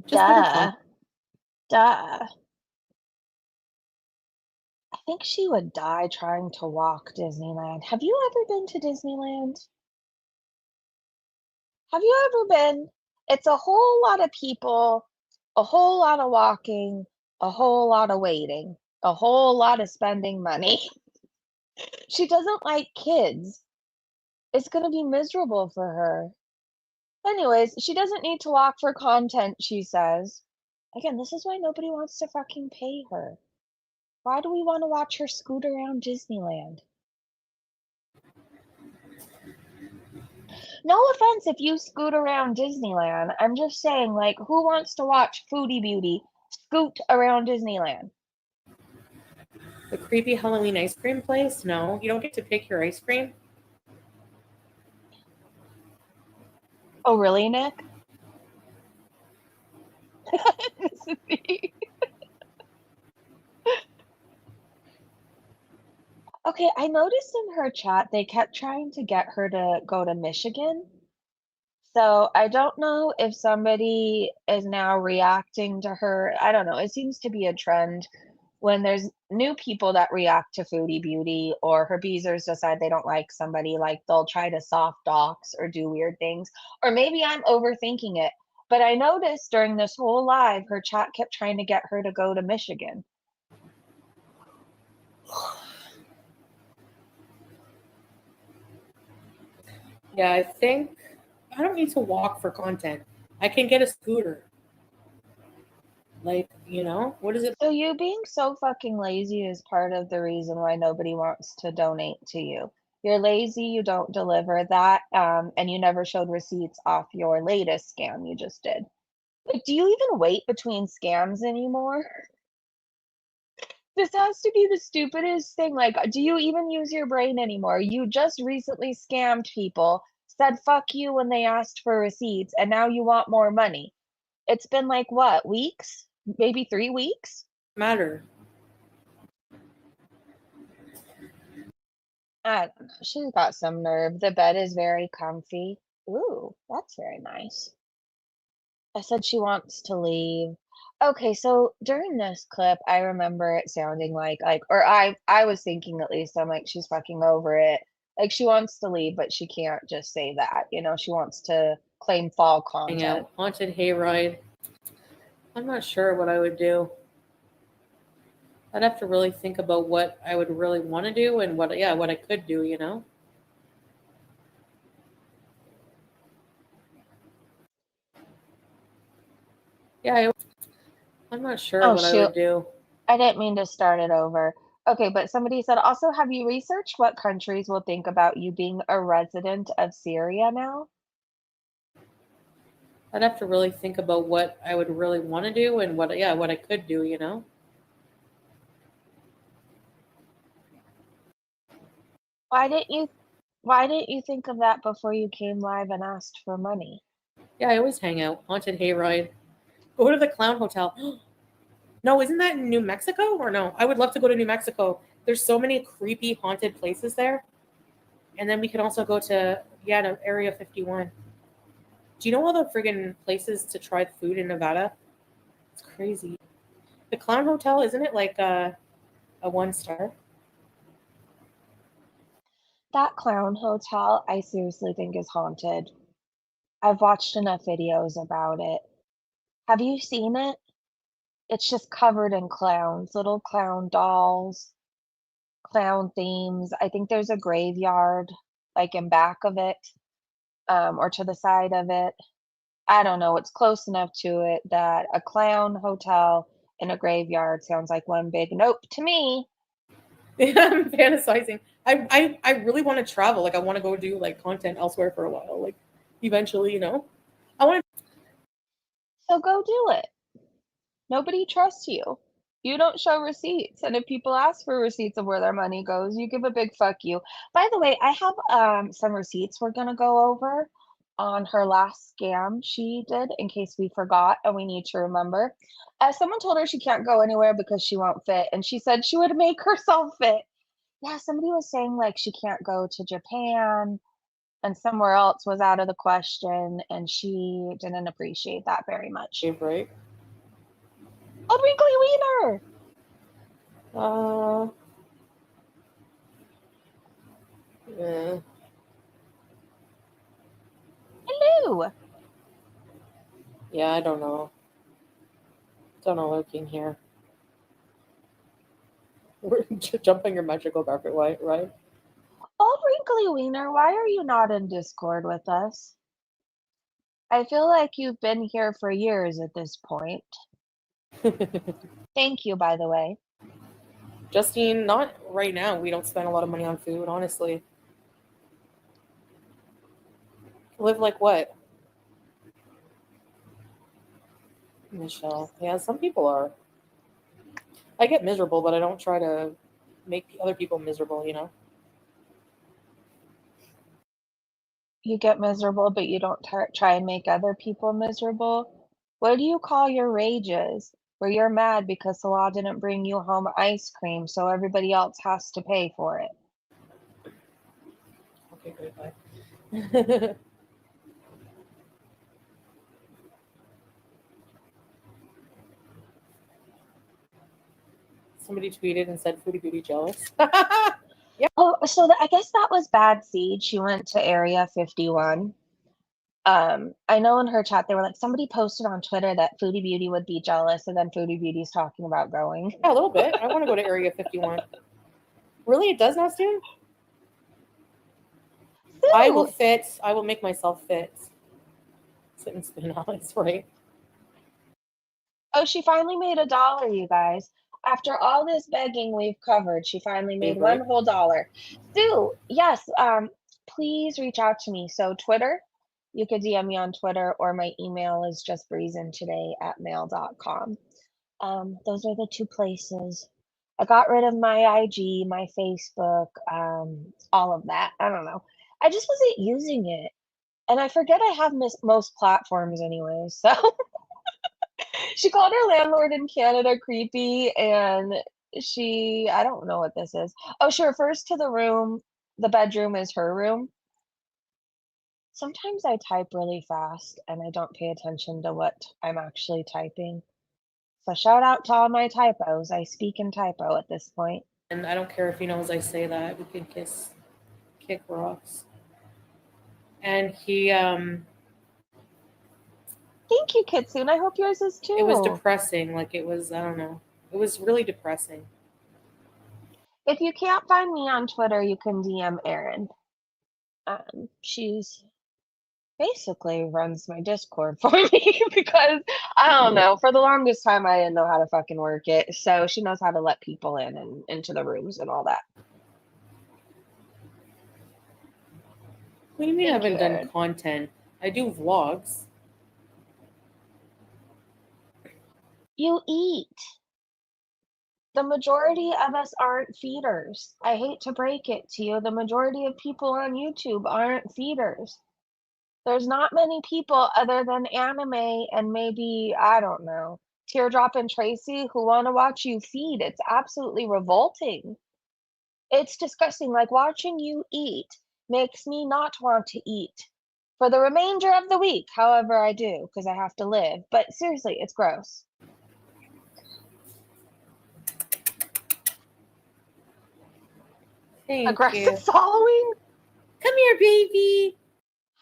Just Duh. Duh. I think she would die trying to walk Disneyland. Have you ever been to Disneyland? Have you ever been? It's a whole lot of people, a whole lot of walking, a whole lot of waiting, a whole lot of spending money. She doesn't like kids. It's gonna be miserable for her. Anyways, she doesn't need to walk for content, she says. Again, this is why nobody wants to fucking pay her. Why do we want to watch her scoot around Disneyland? No offense if you scoot around Disneyland. I'm just saying, like, who wants to watch Foodie Beauty scoot around Disneyland? The creepy Halloween ice cream place? No, you don't get to pick your ice cream. Oh, really, Nick? Okay, I noticed in her chat they kept trying to get her to go to Michigan. So I don't know if somebody is now reacting to her. I don't know. It seems to be a trend when there's new people that react to Foodie Beauty or her Beezers decide they don't like somebody, like they'll try to soft dox or do weird things. Or maybe I'm overthinking it. But I noticed during this whole live, her chat kept trying to get her to go to Michigan. Yeah, I think I don't need to walk for content. I can get a scooter. Like, what is it? So you being so fucking lazy is part of the reason why nobody wants to donate to you. You're lazy, you don't deliver that, and you never showed receipts off your latest scam you just did. Like, do you even wait between scams anymore? This has to be the stupidest thing. Like, do you even use your brain anymore? You just recently scammed people, said fuck you when they asked for receipts, and now you want more money. It's been like what, weeks? Maybe 3 weeks? Matter. I don't know. She's got some nerve. The bed is very comfy. Ooh, that's very nice. I said she wants to leave. Okay, so during this clip, I remember it sounding like, or I was thinking at least, I'm like, she's fucking over it. Like she wants to leave, but she can't just say that. She wants to claim fall content. Haunted hayride. I'm not sure what I would do. I'd have to really think about what I would really want to do and what I could do, Yeah, I'm not sure Oh, what I shoot. would do. I didn't mean to start it over. Okay, but somebody said, also, have you researched what countries will think about you being a resident of Syria now? I'd have to really think about what I would really want to do and what I could do, Why didn't you Why didn't you think of that before you came live and asked for money? Yeah, I always hang out. Haunted hayride. Go to the Clown Hotel. No, isn't that in New Mexico or no? I would love to go to New Mexico. There's so many creepy haunted places there. And then we could also go to Area 51. Do you know all the friggin' places to try food in Nevada? It's crazy. The Clown Hotel, isn't it like a 1-star? That clown hotel, I seriously think is haunted. I've watched enough videos about it. Have you seen it? It's just covered in clowns, little clown dolls, clown themes. I think there's a graveyard, like, in back of it, or to the side of it. I don't know, it's close enough to it that a clown hotel in a graveyard sounds like one big nope to me. I'm fantasizing. I really want to travel. Like I want to go do like content elsewhere for a while. Like eventually, you know. I want So go do it. Nobody trusts you. You don't show receipts, and if people ask for receipts of where their money goes, you give a big fuck you. By the way, I have some receipts we're gonna go over on her last scam she did in case we forgot and we need to remember. Someone told her she can't go anywhere because she won't fit, and she said she would make herself fit. Yeah, somebody was saying like she can't go to Japan and somewhere else was out of the question, and she didn't appreciate that very much. to break. Oh, Wrinkly Wiener! Yeah. Hello! Yeah, I don't know. Don't know lurking here. We're jumping your magical carpet, right? Oh, Wrinkly Wiener, why are you not in Discord with us? I feel like you've been here for years at this point. Thank you, by the way. Justine, not right now. We don't spend a lot of money on food, honestly. Live like what? Michelle. Yeah, some people are. I get miserable, but I don't try to make other people miserable, you know? You get miserable, but you don't try and make other people miserable. What do you call your rages? Where you're mad because Salah didn't bring you home ice cream, so everybody else has to pay for it. Okay, great, bye. Somebody tweeted and said Foodie Beauty jealous. Oh, so I guess that was Bad Seed. She went to Area 51. I know in her chat they were like, somebody posted on Twitter that Foodie Beauty would be jealous, and then Foodie Beauty's talking about going. Yeah, a little bit. I want to go to Area 51. Really? It does now, Stu? I will fit. I will make myself fit. Sit and spin on it, right? Oh, she finally made $1, you guys. After all this begging we've covered, she finally made Right. one whole dollar. Sue, yes, please reach out to me. So Twitter, you could DM me on Twitter, or my email is justbreezintoday@mail.com. Those are the two places. I got rid of my IG, my Facebook, all of that. I don't know. I just wasn't using it. And I forget I have most platforms anyway, so she called her landlord in Canada creepy, and I don't know what this is. Oh, she refers to the bedroom as her room. Sometimes I type really fast and I don't pay attention to what I'm actually typing. So shout out to all my typos. I speak in typo at this point. And I don't care if he knows I say that. We can kick rocks. And he, Thank you, Kitsune. I hope yours is too. it was depressing. Like it was, I don't know. It was really depressing. If you can't find me on Twitter, you can DM Erin. She's basically runs my Discord for me because I don't know. For the longest time, I didn't know how to fucking work it. So she knows how to let people in and into the rooms and all that. What do you mean I Thank haven't you, done Erin. content? I do vlogs. You eat. The majority of us aren't feeders. I hate to break it to you. The majority of people on YouTube aren't feeders. There's not many people other than anime and maybe, I don't know, Teardrop and Tracy who want to watch you feed. It's absolutely revolting. It's disgusting. Like watching you eat makes me not want to eat for the remainder of the week. However, I do because I have to live. But seriously, it's gross. Thank Aggressive you. following? Come here, baby.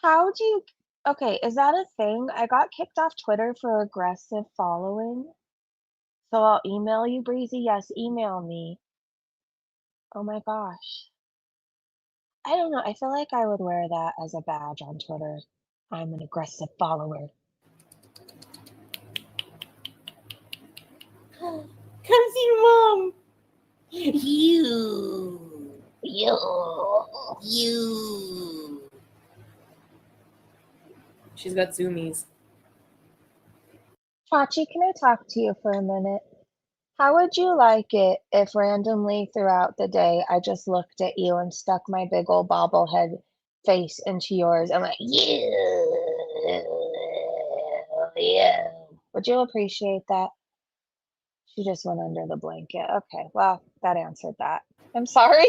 How do you Okay, is that a thing? I got kicked off Twitter for aggressive following. So I'll email you, Breezy. Yes, email me. Oh my gosh. I don't know. I feel like I would wear that as a badge on Twitter. I'm an aggressive follower. Come see mom. You. She's got zoomies. Chachi, can I talk to you for a minute? How would you like it if randomly throughout the day I just looked at you and stuck my big old bobblehead face into yours and went, you. Would you appreciate that? She just went under the blanket. Okay, well, that answered that. I'm sorry.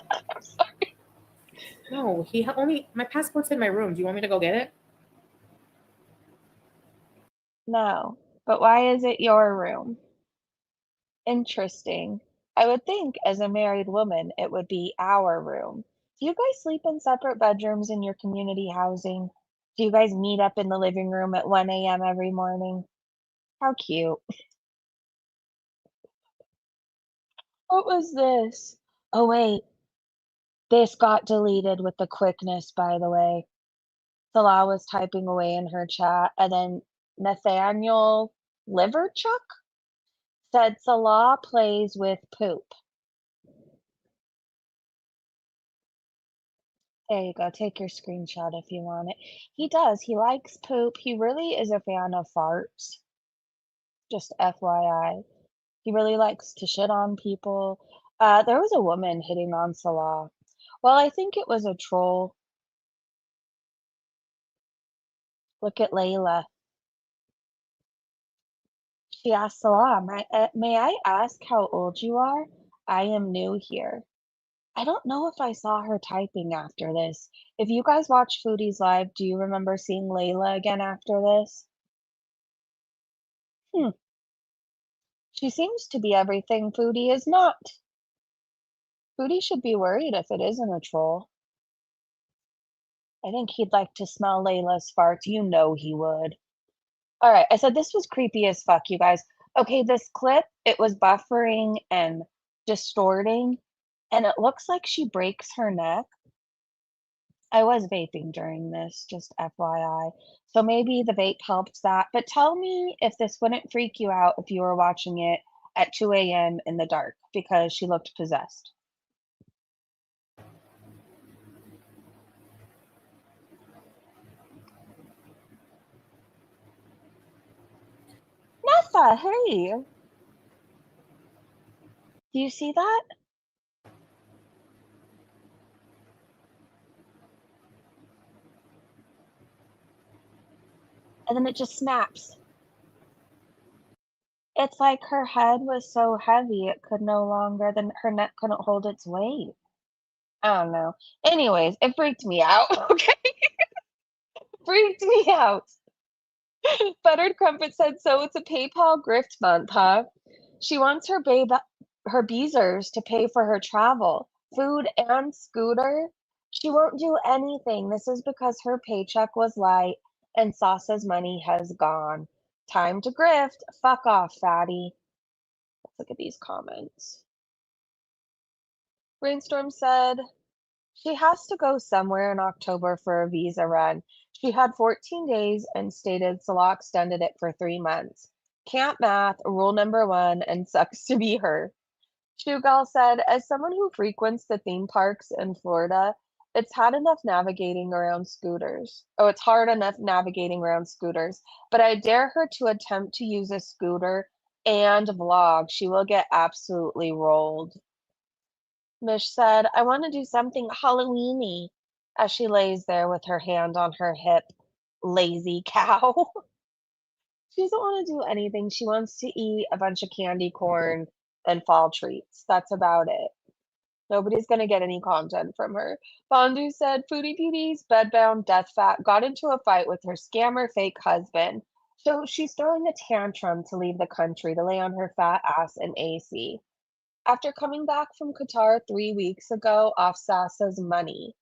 I'm sorry. No, my passport's in my room. Do you want me to go get it? No, but why is it your room? Interesting. I would think as a married woman, it would be our room. Do you guys sleep in separate bedrooms in your community housing? Do you guys meet up in the living room at 1 a.m. every morning? How cute. What was this? Oh, wait. This got deleted with the quickness, by the way. Salah was typing away in her chat, and then Nathaniel Liverchuck said Salah plays with poop. There you go. Take your screenshot if you want it. He does. He likes poop. He really is a fan of farts. Just FYI. He really likes to shit on people. There was a woman hitting on Salah. Well, I think it was a troll. Look at Layla. She asked Salah, may I ask how old you are? I am new here. I don't know if I saw her typing after this. If you guys watch Foodie's Live, do you remember seeing Layla again after this? Hmm. She seems to be everything Foodie is not. Foodie should be worried if it isn't a troll. I think he'd like to smell Layla's farts. You know he would. All right, I said this was creepy as fuck, you guys. Okay, this clip, it was buffering and distorting, and it looks like she breaks her neck. I was vaping during this, just FYI. So maybe the vape helped that. But tell me if this wouldn't freak you out if you were watching it at 2 a.m. in the dark because she looked possessed. Nessa, hey! Do you see that? And then it just snaps. It's like her head was so heavy it could no longer, then her neck couldn't hold its weight. I don't know. Anyways, it freaked me out, okay? Freaked me out. Buttered Crumpet said, so it's a PayPal grift month, huh? She wants her beezers to pay for her travel, food and scooter. She won't do anything. This is because her paycheck was light and Sauce's money has gone. Time to grift. Fuck off, fatty. Let's look at these comments. Rainstorm said, she has to go somewhere in October for a visa run. She had 14 days and stated Salah extended it for 3 months. Can't math, rule number one, and sucks to be her. Shugal said, as someone who frequents the theme parks in Florida, it's hard enough navigating around scooters. Oh, it's hard enough navigating around scooters, but I dare her to attempt to use a scooter and vlog. She will get absolutely rolled. Mish said, I want to do something Halloweeny as she lays there with her hand on her hip. Lazy cow. She doesn't want to do anything. She wants to eat a bunch of candy corn and fall treats. That's about it. Nobody's going to get any content from her. Fondue said Foodie Beauty's bedbound death fat got into a fight with her scammer fake husband. So she's throwing a tantrum to leave the country to lay on her fat ass in AC. After coming back from Qatar 3 weeks ago off Sasa's money.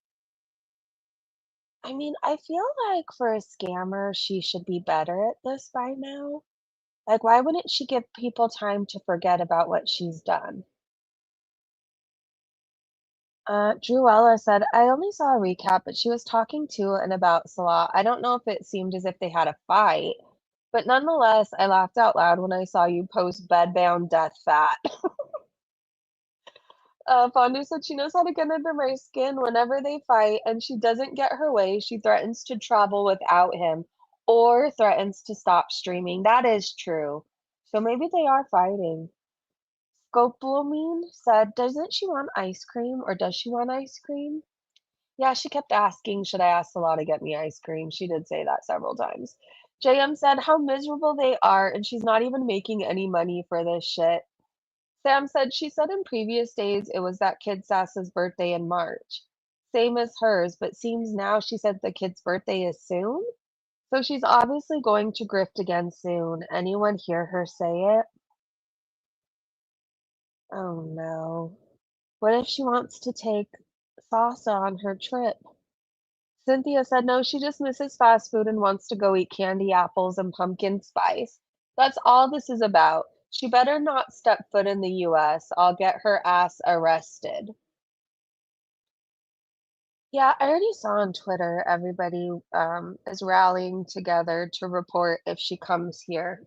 I mean, I feel like for a scammer, she should be better at this by now. Like, why wouldn't she give people time to forget about what she's done? Druella said, I only saw a recap, but she was talking to and about Salah. I don't know if it seemed as if they had a fight, but nonetheless, I laughed out loud when I saw you post bedbound death fat. Fondue said she knows how to get under my skin whenever they fight, and she doesn't get her way. She threatens to travel without him or threatens to stop streaming. That is true. So maybe they are fighting. Scopelomine said, doesn't she want ice cream or does she want ice cream? Yeah, she kept asking, should I ask Salah to get me ice cream? She did say that several times. JM said how miserable they are and she's not even making any money for this shit. Sam said she said in previous days it was that kid Sassa's birthday in March. Same as hers, but seems now she said the kid's birthday is soon? So she's obviously going to grift again soon. Anyone hear her say it? Oh no. What if she wants to take Sasa on her trip? Cynthia said no, she just misses fast food and wants to go eat candy apples and pumpkin spice. That's all this is about. She better not step foot in the US. I'll get her ass arrested. Yeah, I already saw on Twitter everybody is rallying together to report if she comes here.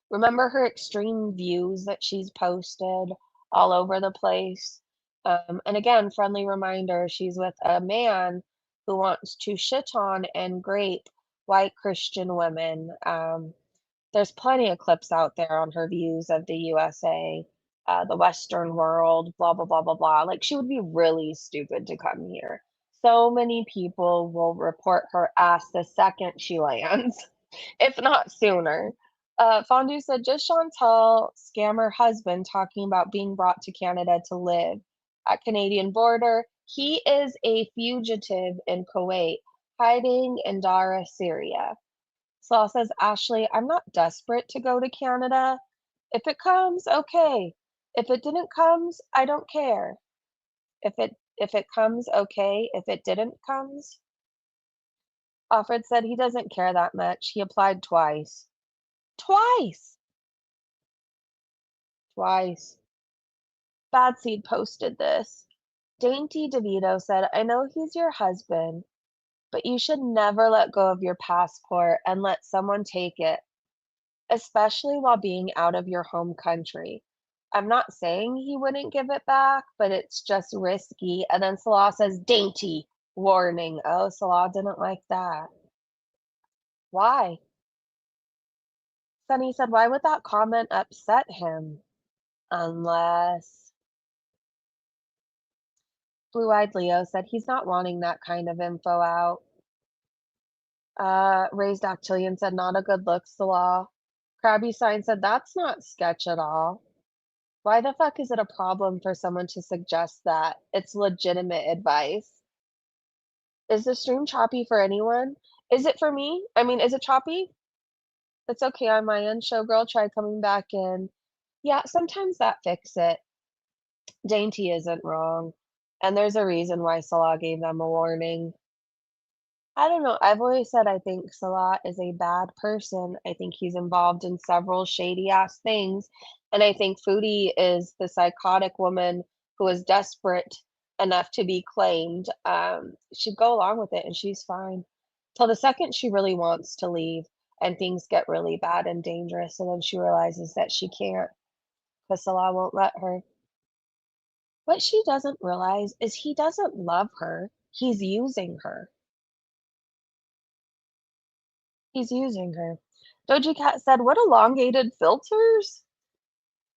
Remember her extreme views that she's posted all over the place? And again, friendly reminder, she's with a man who wants to shit on and grape white Christian women. There's plenty of clips out there on her views of the USA, the Western world, blah, blah, blah, blah, blah. Like, she would be really stupid to come here. So many people will report her ass the second she lands, if not sooner. Fondue said, just Chantal scammer husband talking about being brought to Canada to live at Canadian border. He is a fugitive in Kuwait, hiding in Dara, Syria. Slaw says, Ashley, I'm not desperate to go to Canada. If it comes, okay. If it didn't comes, I don't care. If it comes, okay. If it didn't comes. Alfred said he doesn't care that much. He applied twice. Twice! Twice. Bad Seed posted this. Dainty DeVito said, I know he's your husband, but you should never let go of your passport and let someone take it, especially while being out of your home country. I'm not saying he wouldn't give it back, but it's just risky. And then Salah says, dainty, warning. Oh, Salah didn't like that. Why? Sunny said, why would that comment upset him? Unless Blue Eyed Leo said he's not wanting that kind of info out. Raised Actillion said, not a good look, Salah. Krabby Sign said, that's not sketch at all. Why the fuck is it a problem for someone to suggest that? It's legitimate advice. Is the stream choppy for anyone? Is it for me? I mean, is it choppy? It's okay on my end. Showgirl, try coming back in. Yeah, sometimes that fix it. Dainty isn't wrong. And there's a reason why Salah gave them a warning. I don't know. I've always said I think Salah is a bad person. I think he's involved in several shady ass things. And I think Foodie is the psychotic woman who is desperate enough to be claimed. She'd go along with it and she's fine. Till the second she really wants to leave and things get really bad and dangerous. And then she realizes that she can't because Salah won't let her. What she doesn't realize is he doesn't love her. He's using her. He's using her. Doja Cat said, "What elongated filters?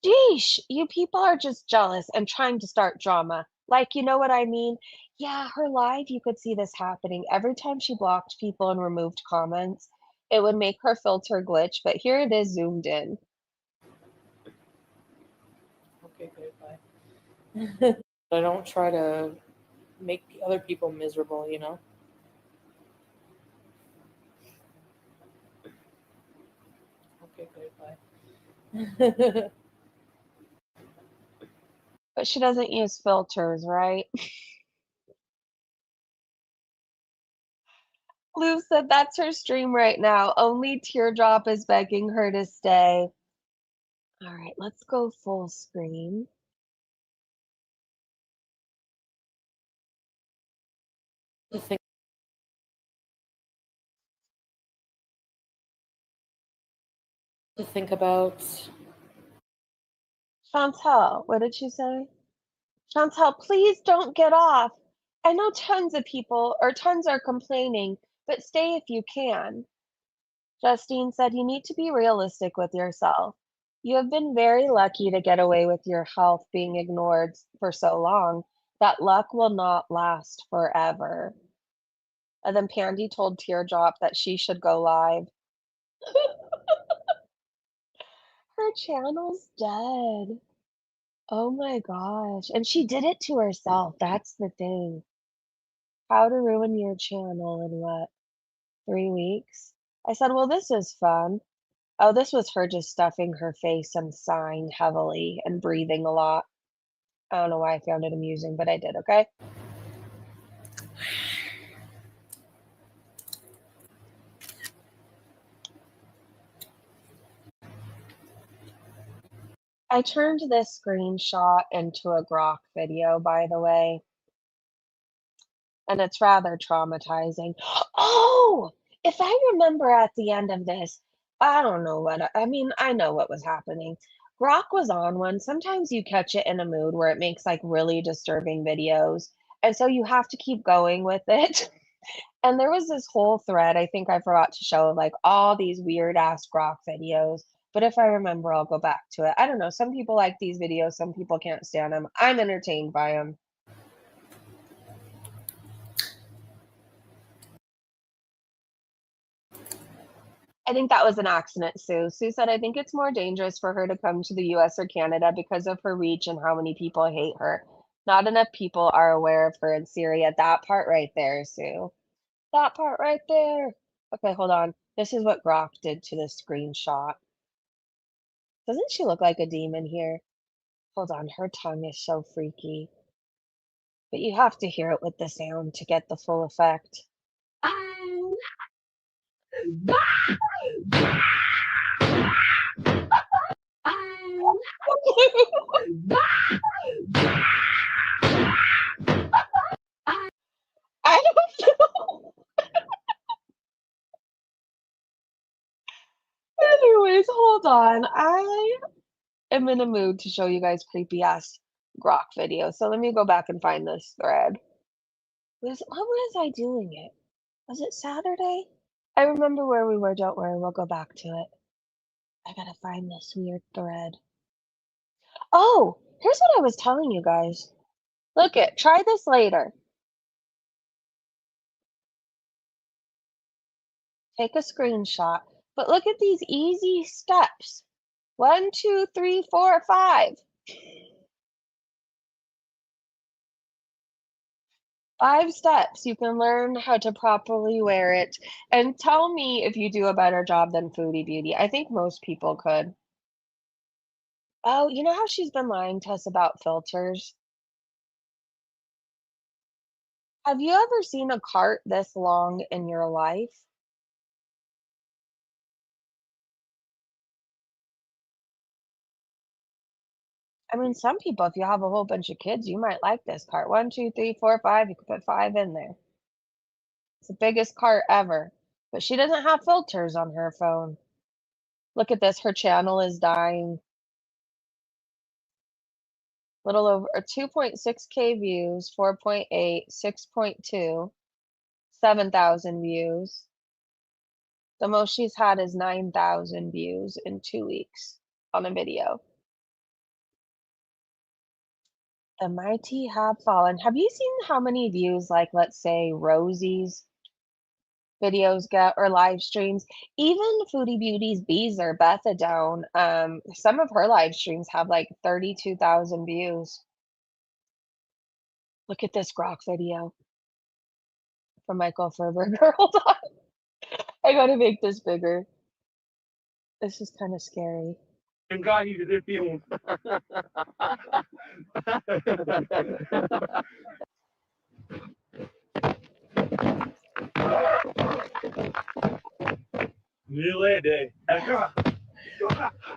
Geesh, you people are just jealous and trying to start drama. Like, you know what I mean?" Yeah, her live, you could see this happening. Every time she blocked people and removed comments, it would make her filter glitch, but here it is zoomed in. Okay, good. Bye. I don't try to make other people miserable, you know? Okay, good. Bye. But she doesn't use filters, right? Lou said that's her stream right now. Only Teardrop is begging her to stay. All right, let's go full screen. think, think about Chantel, what did she say? Chantel, please don't get off. I know tons of people, or tons are complaining, but stay if you can. Justine said, "You need to be realistic with yourself. You have been very lucky to get away with your health being ignored for so long. That luck will not last forever." And then Pandy told Teardrop that she should go live. Her channel's dead. Oh my gosh. And she did it to herself. That's the thing. How to ruin your channel in what, 3 weeks? I said, well, this is fun. Oh, this was her just stuffing her face and sighing heavily and breathing a lot. I don't know why I found it amusing, but I did, okay? I turned this screenshot into a grok video, by the way, and it's rather traumatizing. Oh, if I remember at the end of this, I don't know what I mean, I know what was happening. Grok was on one. Sometimes you catch it in a mood where it makes like really disturbing videos, and so you have to keep going with it. And there was this whole thread, I think I forgot to show, like all these weird ass Grok videos. But if I remember, I'll go back to it. I don't know. Some people like these videos, some people can't stand them. I'm entertained by them. I think that was an accident, Sue. Sue said, "I think it's more dangerous for her to come to the US or Canada because of her reach and how many people hate her. Not enough people are aware of her in Syria." That part right there, Sue. That part right there. Okay, hold on. This is what Grok did to the screenshot. Doesn't she look like a demon here? Hold on, her tongue is so freaky. But you have to hear it with the sound to get the full effect. I don't know. Anyways, hold on. I am in a mood to show you guys creepy ass Grok videos. So let me go back and find this thread. When was I doing it? Was it Saturday? I remember where we were. Don't worry, we'll go back to it. I gotta find this weird thread. Oh, here's what I was telling you guys. Look it, try this later. Take a screenshot. But look at these easy steps. 1, 2, 3, 4, 5. 5 steps. You can learn how to properly wear it. And tell me if you do a better job than Foodie Beauty. I think most people could. Oh, you know how she's been lying to us about filters? Have you ever seen a cart this long in your life? I mean, some people, if you have a whole bunch of kids, you might like this cart. 1, 2, 3, 4, 5. You could put 5 in there. It's the biggest cart ever. But she doesn't have filters on her phone. Look at this. Her channel is dying. Little over 2.6K views, 4.8, 6.2, 7,000 views. The most she's had is 9,000 views in 2 weeks on a video. The mighty have fallen. Have you seen how many views, like, let's say, Rosie's videos get or live streams? Even Foodie Beauty's Bees or Bethadone, some of her live streams have, like, 32,000 views. Look at this grok video from Michael Furberger. Hold on. I gotta make this bigger. This is kinda scary.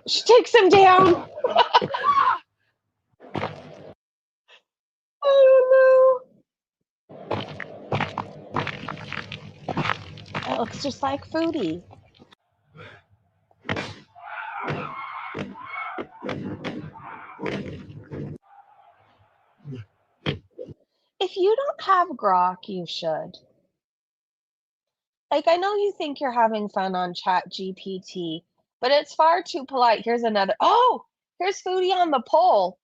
She takes him down. Oh no. That looks just like Foodie. If you don't have grok, you should. Like, I know you think you're having fun on Chat GPT, but it's far too polite. Here's another. Oh, here's Foodie on the pole.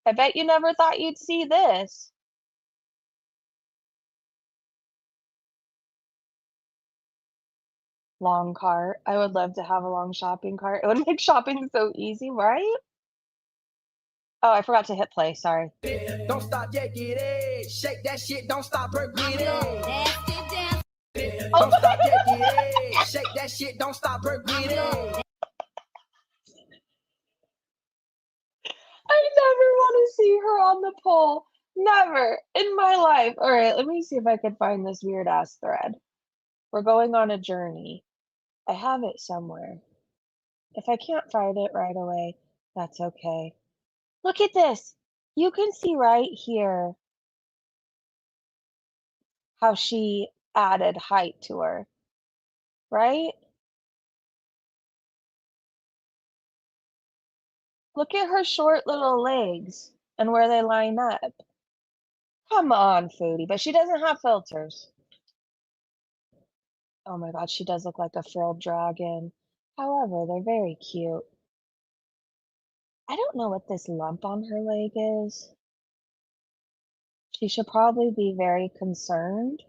I bet you never thought you'd see this. Long cart. I would love to have a long shopping cart. It would make shopping so easy, right? Oh, I forgot to hit play. Sorry. Don't stop, yeah, get it. Shake that shit, don't stop, break it. Don't stop, yeah, get it. Shake that shit, don't stop, break it. I never want to see her on the pole. Never in my life. All right, let me see if I can find this weird ass thread. We're going on a journey. I have it somewhere. If I can't find it right away, that's okay. Look at this. You can see right here how she added height to her, right? Look at her short little legs and where they line up. Come on, Foodie, but she doesn't have filters. Oh my god, she does look like a frilled dragon. However, they're very cute. I don't know what this lump on her leg is. She should probably be very concerned.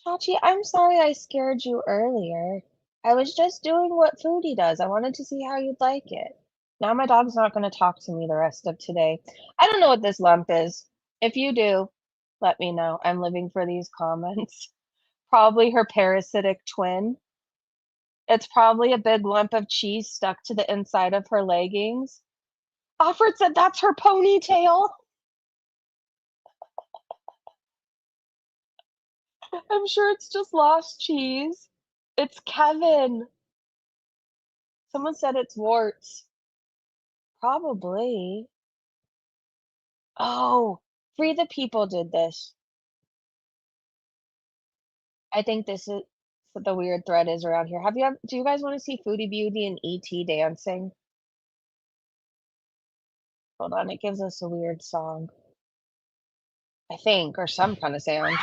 Chachi, I'm sorry I scared you earlier. I was just doing what Foodie does. I wanted to see how you'd like it. Now my dog's not going to talk to me the rest of today. I don't know what this lump is. If you do, let me know. I'm living for these comments. Probably her parasitic twin. It's probably a big lump of cheese stuck to the inside of her leggings. Alfred said that's her ponytail. I'm sure it's just lost cheese. It's Kevin. Someone said it's warts. Probably. Oh, Free the People did this. I think this is what the weird thread is around here. Do you guys want to see Foodie Beauty and ET dancing? Hold on, it gives us a weird song. I think, or some kind of sound.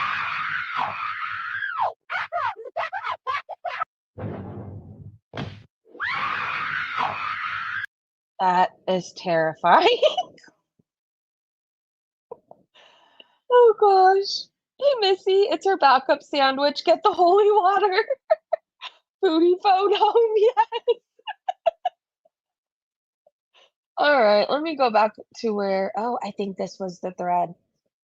That is terrifying. Oh gosh. Hey Missy, it's her backup sandwich. Get the holy water. Foodie phone home, yes. All right, let me go back to where, oh, I think this was the thread.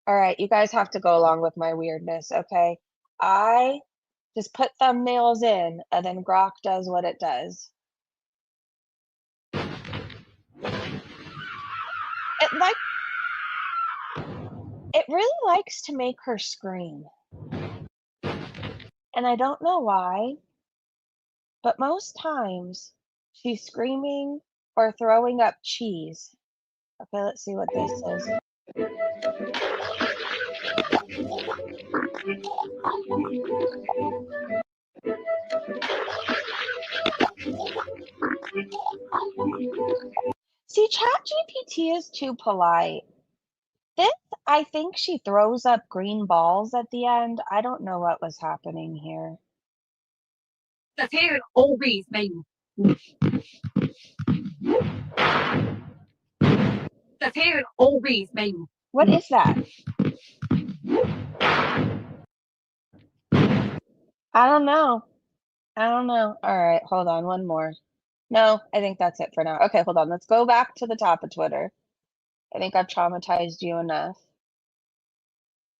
All right, you guys have to go along with my weirdness, okay? I just put thumbnails in, and then Grok does what it does. It really likes to make her scream. And I don't know why, but most times she's screaming or throwing up cheese. Okay, let's see what this is. See, ChatGPT is too polite. This, I think she throws up green balls at the end. I don't know what was happening here. The hair always made. The hair always made. What is that? I don't know. I don't know. All right, hold on. One more. No, I think that's it for now. Okay, hold on. Let's go back to the top of Twitter. I think I've traumatized you enough.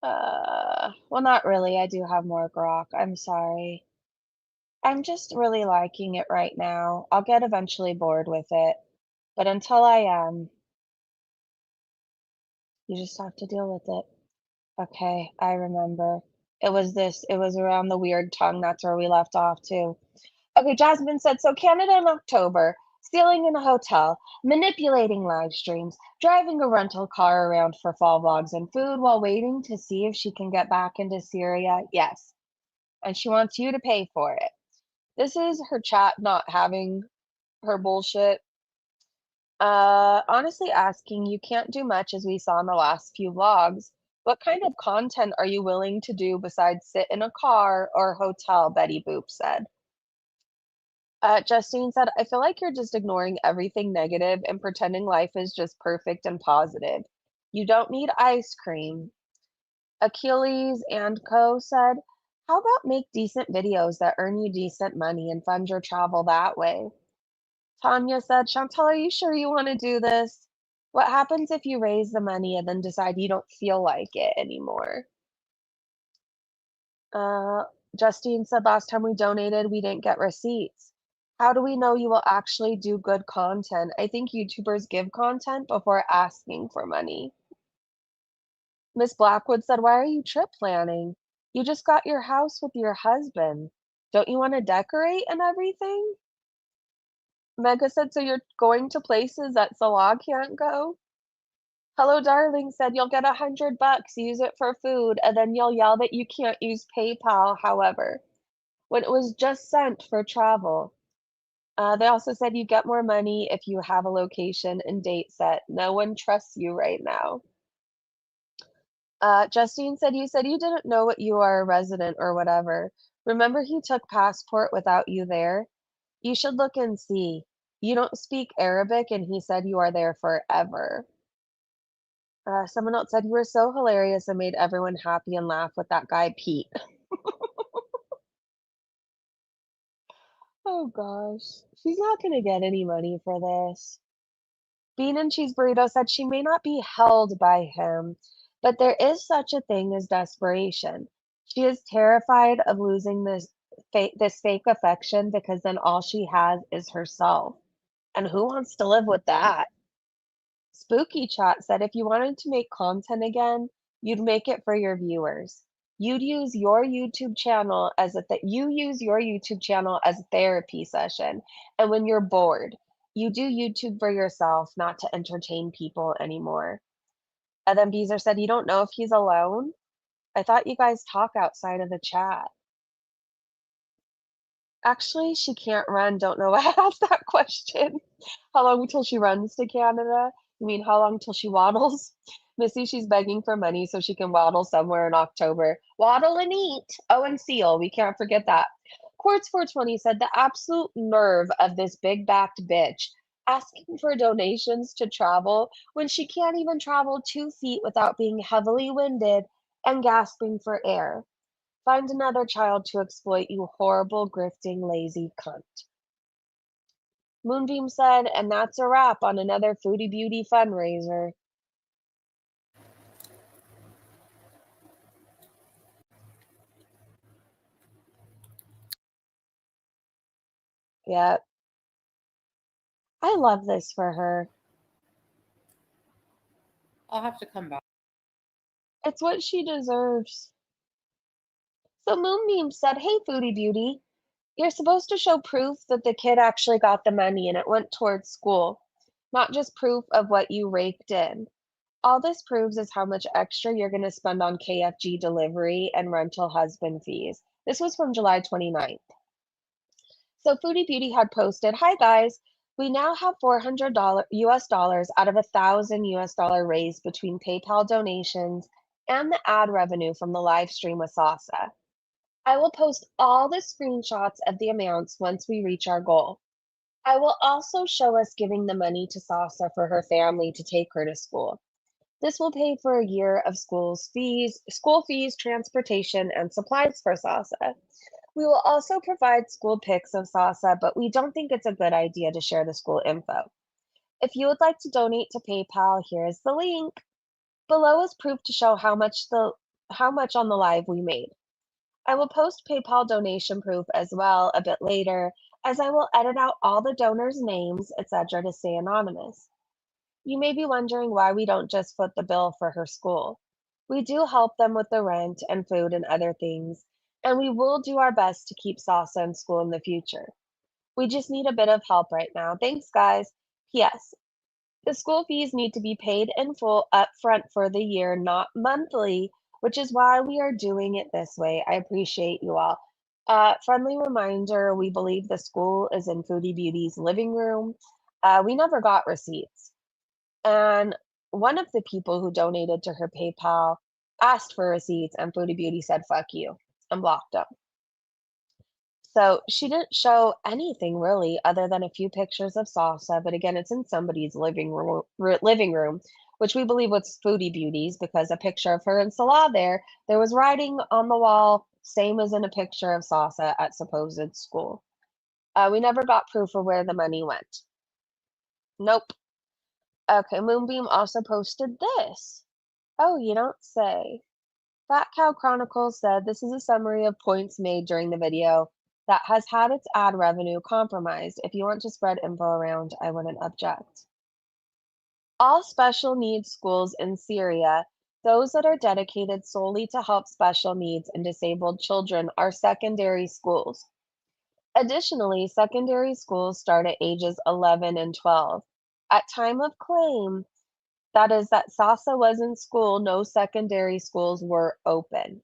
Well, not really. I do have more grok. I'm sorry. I'm just really liking it right now. I'll get eventually bored with it, but until I am, you just have to deal with it. Okay, I remember. It was around the weird tongue. That's where we left off too. Okay, Jasmine said, so Canada in October, stealing in a hotel, manipulating live streams, driving a rental car around for fall vlogs and food while waiting to see if she can get back into Syria. Yes. And she wants you to pay for it. This is her chat not having her bullshit. Honestly asking, you can't do much as we saw in the last few vlogs. What kind of content are you willing to do besides sit in a car or hotel? Betty Boop said. Justine said, I feel like you're just ignoring everything negative and pretending life is just perfect and positive. You don't need ice cream. Achilles and Co. said, how about make decent videos that earn you decent money and fund your travel that way? Tanya said, Chantal, are you sure you want to do this? What happens if you raise the money and then decide you don't feel like it anymore? Uh, Justine said, last time we donated, we didn't get receipts. How do we know you will actually do good content? I think YouTubers give content before asking for money. Miss Blackwood said, why are you trip planning? You just got your house with your husband. Don't you want to decorate and everything? Mega said, so you're going to places that Salah can't go? Hello Darling said, you'll get $100, use it for food, and then you'll yell that you can't use PayPal, however, when it was just sent for travel. They also said you get more money if you have a location and date set. No one trusts you right now. Justine said you didn't know what you are a resident or whatever. Remember he took passport without you there? You should look and see. You don't speak Arabic and he said you are there forever. Someone else said you were so hilarious and made everyone happy and laugh with that guy Pete. Oh gosh. She's not gonna get any money for this. Bean and Cheese Burrito said she may not be held by him, but there is such a thing as desperation. She is terrified of losing this fake affection because then all she has is herself. And who wants to live with that? Spooky Chat said if you wanted to make content again, you'd make it for your viewers. You'd use your YouTube channel as you use your YouTube channel as a therapy session. And when you're bored, you do YouTube for yourself, not to entertain people anymore. And then Beezer said, you don't know if he's alone? I thought you guys talk outside of the chat. Actually, she can't run. Don't know why I asked that question. How long until she runs to Canada? You mean how long till she waddles? Missy, she's begging for money so she can waddle somewhere in October. Waddle and eat. Oh, and seal. We can't forget that. Quartz 420 said the absolute nerve of this big backed bitch asking for donations to travel when she can't even travel 2 feet without being heavily winded and gasping for air. Find another child to exploit, you horrible, grifting, lazy cunt. Moonbeam said, and that's a wrap on another Foodie Beauty fundraiser. Yep. I love this for her. I'll have to come back. It's what she deserves. So Moonbeam said, hey, Foodie Beauty, you're supposed to show proof that the kid actually got the money and it went towards school, not just proof of what you raked in. All this proves is how much extra you're going to spend on KFG delivery and rental husband fees. This was from July 29th. So Foodie Beauty had posted, hi guys, we now have $400 US dollars out of $1,000 US dollar raised between PayPal donations and the ad revenue from the live stream with Sasa. I will post all the screenshots of the amounts once we reach our goal. I will also show us giving the money to Sasa for her family to take her to school. This will pay for a year of school fees, transportation, and supplies for Sasa. We will also provide school pics of Sasa, but we don't think it's a good idea to share the school info. If you would like to donate to PayPal, here is the link. Below is proof to show how much on the live we made. I will post PayPal donation proof as well a bit later, as I will edit out all the donors' names, etc. to stay anonymous. You may be wondering why we don't just foot the bill for her school. We do help them with the rent and food and other things, and we will do our best to keep Sasa in school in the future. We just need a bit of help right now. Thanks, guys. P.S. The school fees need to be paid in full upfront for the year, not monthly, which is why we are doing it this way. I appreciate you all. Friendly reminder, we believe the school is in Foodie Beauty's living room. We never got receipts. And one of the people who donated to her PayPal asked for receipts, and Foodie Beauty said, fuck you, and blocked them. So she didn't show anything really other than a few pictures of Salsa, but again, it's in somebody's living room, which we believe was Foodie Beauty's because a picture of her and Salah there was writing on the wall, same as in a picture of Salsa at supposed school. We never got proof of where the money went. Nope. Okay, Moonbeam also posted this. Oh, you don't say. Fat Cow Chronicles said this is a summary of points made during the video that has had its ad revenue compromised. If you want to spread info around, I wouldn't object. All special needs schools in Syria, those that are dedicated solely to help special needs and disabled children, are secondary schools. Additionally, secondary schools start at ages 11 and 12. At time of claim, that is that Sasa was in school, no secondary schools were open.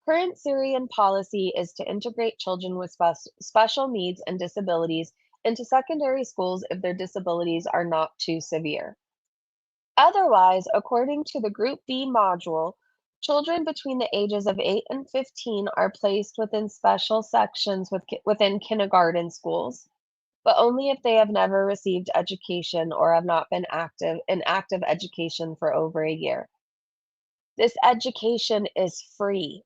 Current Syrian policy is to integrate children with special needs and disabilities into secondary schools if their disabilities are not too severe. Otherwise, according to the Group B module, children between the ages of 8 and 15 are placed within special sections within kindergarten schools, but only if they have never received education or have not been in active education for over a year. This education is free.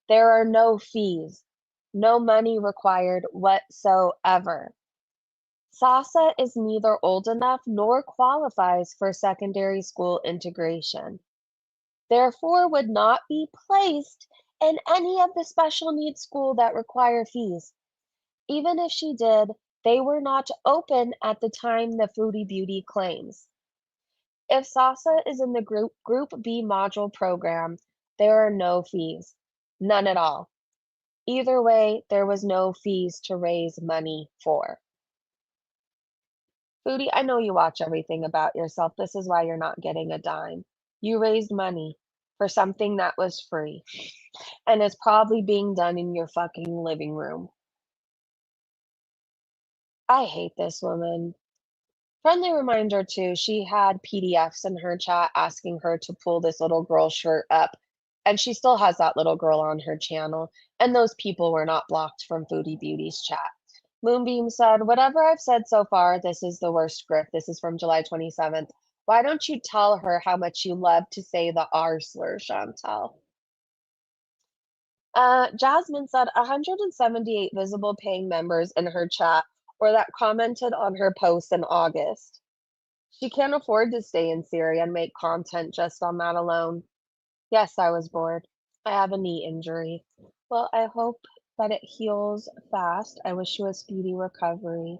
There are no fees, no money required whatsoever. Sasa is neither old enough nor qualifies for secondary school integration. Therefore, would not be placed in any of the special needs schools that require fees. Even if she did, they were not open at the time the Foodie Beauty claims. If Sasa is in the Group B module program, there are no fees, none at all. Either way, there was no fees to raise money for. Foodie, I know you watch everything about yourself. This is why you're not getting a dime. You raised money for something that was free and is probably being done in your fucking living room. I hate this woman. Friendly reminder too, she had PDFs in her chat asking her to pull this little girl's shirt up, and she still has that little girl on her channel, and those people were not blocked from Foodie Beauty's chat. Moonbeam said, whatever I've said so far, this is the worst grift. This is from July 27th. Why don't you tell her how much you love to say the R slur, Chantal? Jasmine said 178 visible paying members in her chat or that commented on her post in August. She can't afford to stay in Syria and make content just on that alone. Yes, I was bored. I have a knee injury. Well, I hope that it heals fast. I wish you a speedy recovery.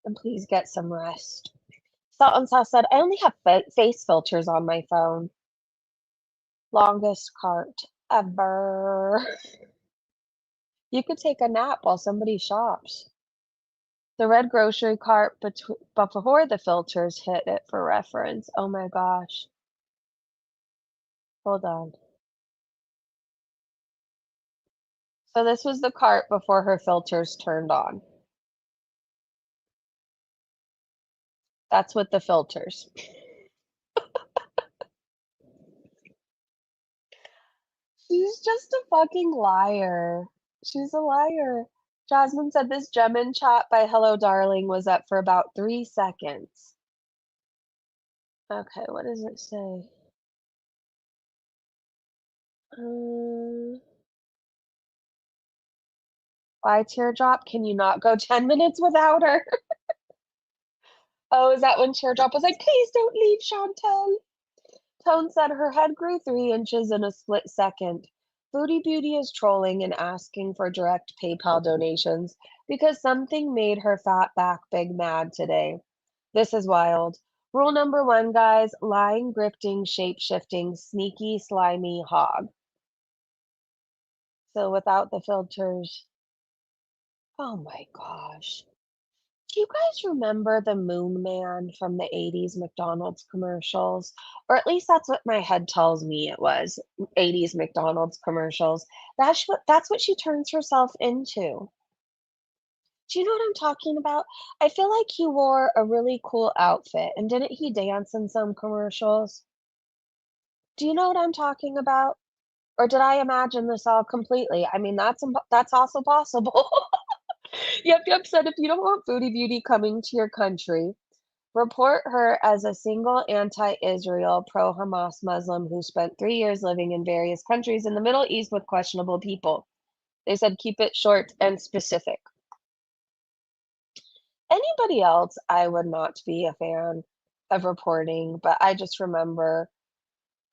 And please get some rest. Salt and Sauce said, I only have face filters on my phone. Longest cart ever. You could take a nap while somebody shops. The red grocery cart before the filters hit it for reference. Oh my gosh. Hold on. So this was the cart before her filters turned on. That's with the filters. She's just a fucking liar. She's a liar. Jasmine said this Gemin chat by Hello Darling was up for about 3 seconds. Okay, what does it say? Why Teardrop? Can you not go 10 minutes without her? Oh, is that when Teardrop was like, please don't leave, Chantel? Tone said her head grew 3 inches in a split second. Foodie Beauty is trolling and asking for direct PayPal donations because something made her fat back big mad today. This is wild. Rule number 1, guys, lying, grifting, shape-shifting, sneaky, slimy hog. So without the filters. Oh my gosh. Do you guys remember the Moon Man from the 80s McDonald's commercials? Or at least that's what my head tells me it was, 80s McDonald's commercials. That's what she turns herself into. Do you know what I'm talking about? I feel like he wore a really cool outfit, and didn't he dance in some commercials? Do you know what I'm talking about? Or did I imagine this all completely? I mean, that's also possible. Yep, yep, said if you don't want Foodie Beauty coming to your country, report her as a single anti-Israel, pro-Hamas Muslim who spent 3 years living in various countries in the Middle East with questionable people. They said keep it short and specific. Anybody else, I would not be a fan of reporting, but I just remember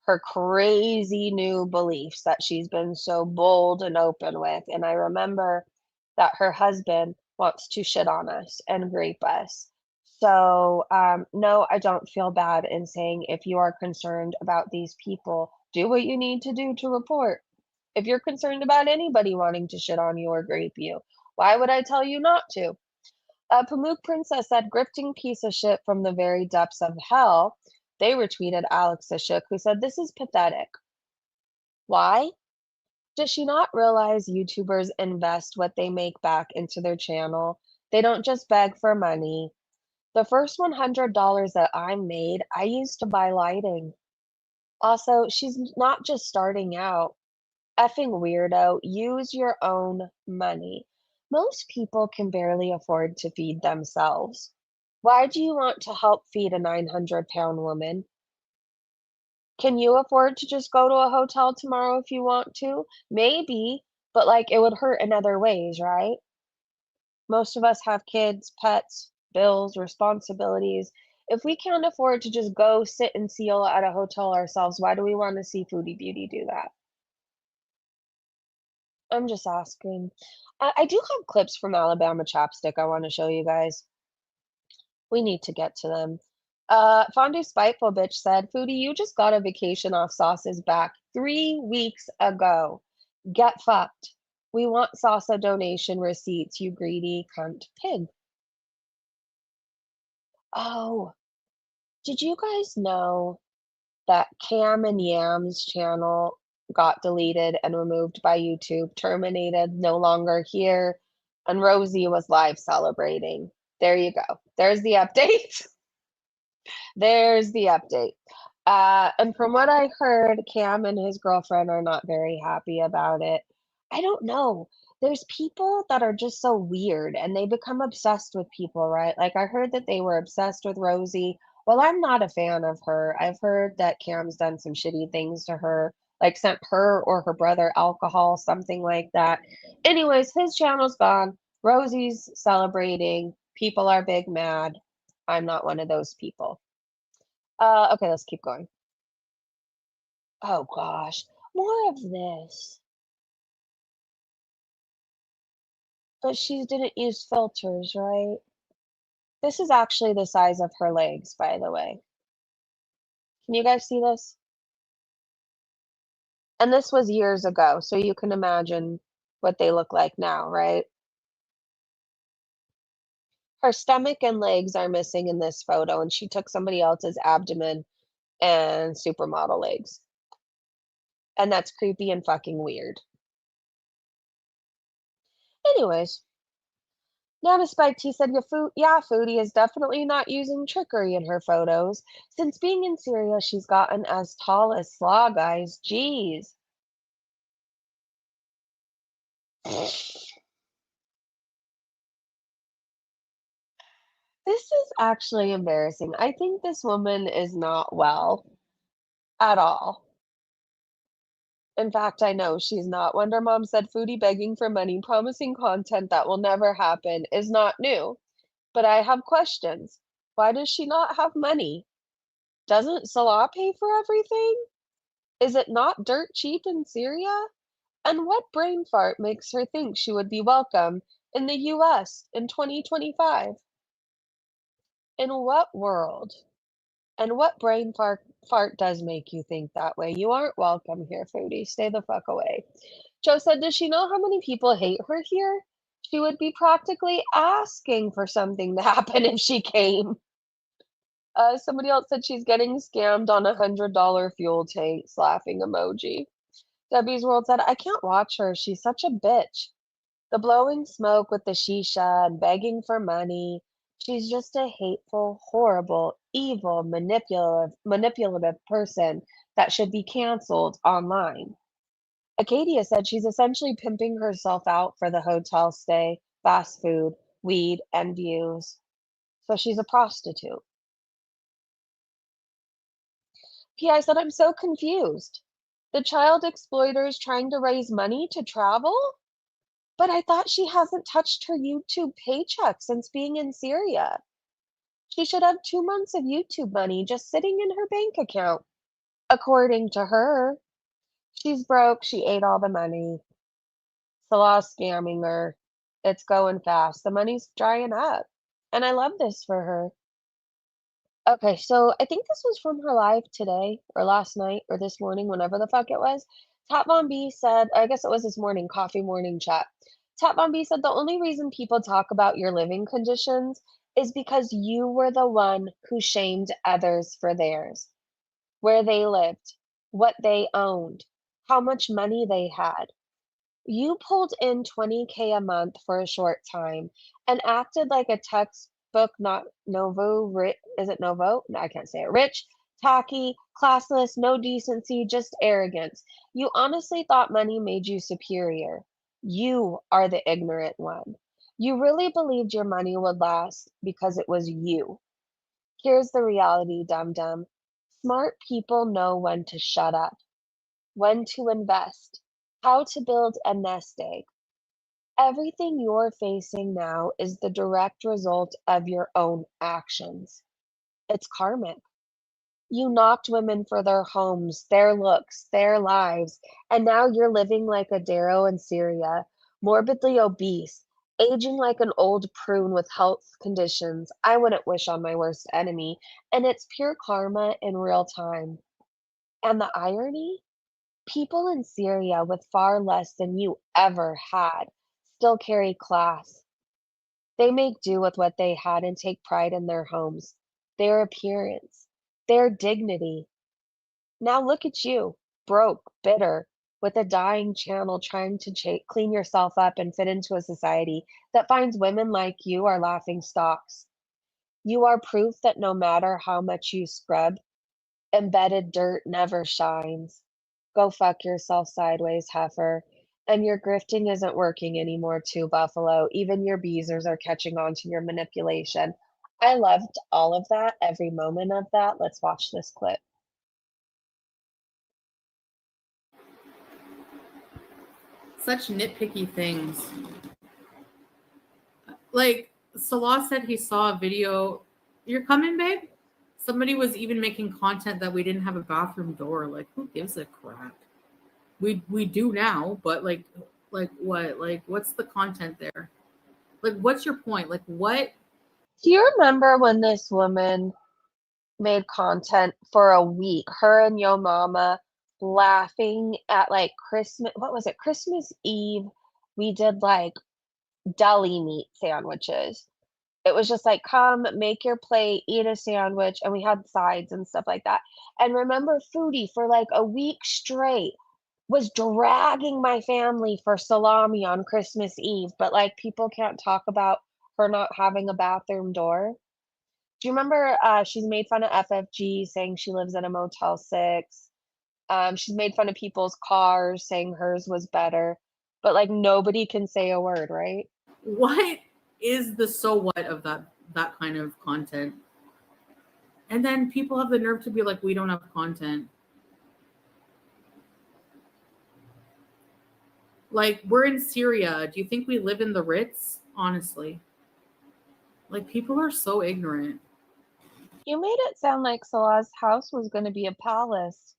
her crazy new beliefs that she's been so bold and open with. And I remember that her husband wants to shit on us and grape us. So, no, I don't feel bad in saying if you are concerned about these people, do what you need to do to report. If you're concerned about anybody wanting to shit on you or grape you, why would I tell you not to? Pamuk Princess said, grifting piece of shit from the very depths of hell. They retweeted Alex Ashok, who said, this is pathetic. Why? Does she not realize YouTubers invest what they make back into their channel? They don't just beg for money. The first $100 that I made, I used to buy lighting. Also, she's not just starting out. Effing weirdo, use your own money. Most people can barely afford to feed themselves. Why do you want to help feed a 900-pound woman? Can you afford to just go to a hotel tomorrow if you want to? Maybe, but like it would hurt in other ways, right? Most of us have kids, pets, bills, responsibilities. If we can't afford to just go sit and seal at a hotel ourselves, why do we want to see Foodie Beauty do that? I'm just asking. I do have clips from Alabama Chapstick I want to show you guys. We need to get to them. Fondue Spiteful Bitch said, Foodie, you just got a vacation off Sauce's back 3 weeks ago. Get fucked. We want Salsa donation receipts, you greedy cunt pig. Oh, did you guys know that Cam and Yam's channel got deleted and removed by YouTube, terminated, no longer here, and Rosie was live celebrating? There you go. There's the update. There's the update. And from what I heard, Cam and his girlfriend are not very happy about it. I don't know. There's people that are just so weird and they become obsessed with people, right? Like I heard that they were obsessed with Rosie. Well, I'm not a fan of her. I've heard that Cam's done some shitty things to her, like sent her or her brother alcohol, something like that. Anyways, his channel's gone. Rosie's celebrating. People are big mad. I'm not one of those people. Okay, let's keep going. Oh gosh, more of this. But she didn't use filters, right? This is actually the size of her legs, by the way. Can you guys see this? And this was years ago, so you can imagine what they look like now, right? Her stomach and legs are missing in this photo, and she took somebody else's abdomen and supermodel legs. And that's creepy and fucking weird. Anyways. Now, despite he said, yeah, Foodie is definitely not using trickery in her photos. Since being in Syria, she's gotten as tall as Slaw, guys. Jeez. This is actually embarrassing. I think this woman is not well at all. In fact, I know she's not. Wonder Mom said Foodie begging for money, promising content that will never happen is not new. But I have questions. Why does she not have money? Doesn't Salah pay for everything? Is it not dirt cheap in Syria? And what brain fart makes her think she would be welcome in the US in 2025? In what world? And what brain fart does make you think that way? You aren't welcome here, Foodie. Stay the fuck away. Joe said, does she know how many people hate her here? She would be practically asking for something to happen if she came. Somebody else said she's getting scammed on $100 fuel tanks. Laughing emoji. Debbie's World said, I can't watch her. She's such a bitch. The blowing smoke with the shisha and begging for money. She's just a hateful, horrible, evil, manipulative person that should be canceled online. Acadia said she's essentially pimping herself out for the hotel stay, fast food, weed, and views. So she's a prostitute. PI said, I'm so confused. The child exploiter is trying to raise money to travel? But I thought she hasn't touched her YouTube paycheck since being in Syria. She should have 2 months of YouTube money just sitting in her bank account. According to her, she's broke. She ate all the money. Salah's scamming her. It's going fast. The money's drying up. And I love this for her. Okay, so I think this was from her live today or last night or this morning, whenever the fuck it was. Tat Von B said, I guess it was this morning, coffee morning chat. Tat Von B said the only reason people talk about your living conditions is because you were the one who shamed others for theirs, where they lived, what they owned, how much money they had. You pulled in 20K a month for a short time and acted like a textbook not is it Novo? No, I can't say it. Rich, tacky, classless, no decency, just arrogance. You honestly thought money made you superior. You are the ignorant one. You really believed your money would last because it was you. Here's the reality, dum dum. Smart people know when to shut up, when to invest, how to build a nest egg. Everything you're facing now is the direct result of your own actions. It's karmic. You knocked women for their homes, their looks, their lives, and now you're living like a Darrow in Syria, morbidly obese, aging like an old prune with health conditions I wouldn't wish on my worst enemy, and it's pure karma in real time. And the irony? People in Syria with far less than you ever had still carry class. They make do with what they had and take pride in their homes, their appearance, their dignity. Now look at you, broke, bitter, with a dying channel trying to clean yourself up and fit into a society that finds women like you are laughing stocks. You are proof that no matter how much you scrub, embedded dirt never shines. Go fuck yourself sideways, heifer. And your grifting isn't working anymore, too, Buffalo. Even your beezers are catching on to your manipulation. I loved all of that, every moment of that. Let's watch this clip. Such nitpicky things. Like Salah said he saw a video. You're coming, babe? Somebody was even making content that we didn't have a bathroom door. Like, who gives a crap? We do now, but like what? Like, what's the content there? Like, what's your point? Like, what? Do you remember when this woman made content for a week, her and Yo Mama laughing at like Christmas, what was it? Christmas Eve, we did like deli meat sandwiches. It was just like, come, make your plate, eat a sandwich, and we had sides and stuff like that. And remember, Foodie for like a week straight was dragging my family for salami on Christmas Eve, but like people can't talk about her not having a bathroom door. Do you remember she's made fun of FFG saying she lives in a Motel 6? She's made fun of people's cars saying hers was better. but like nobody can say a word, right? What is the so what of that kind of content? And then people have the nerve to be like, we don't have content. Like, we're in Syria. Do you think we live in the Ritz? Honestly. Like, people are so ignorant. You made it sound like Salah's house was going to be a palace.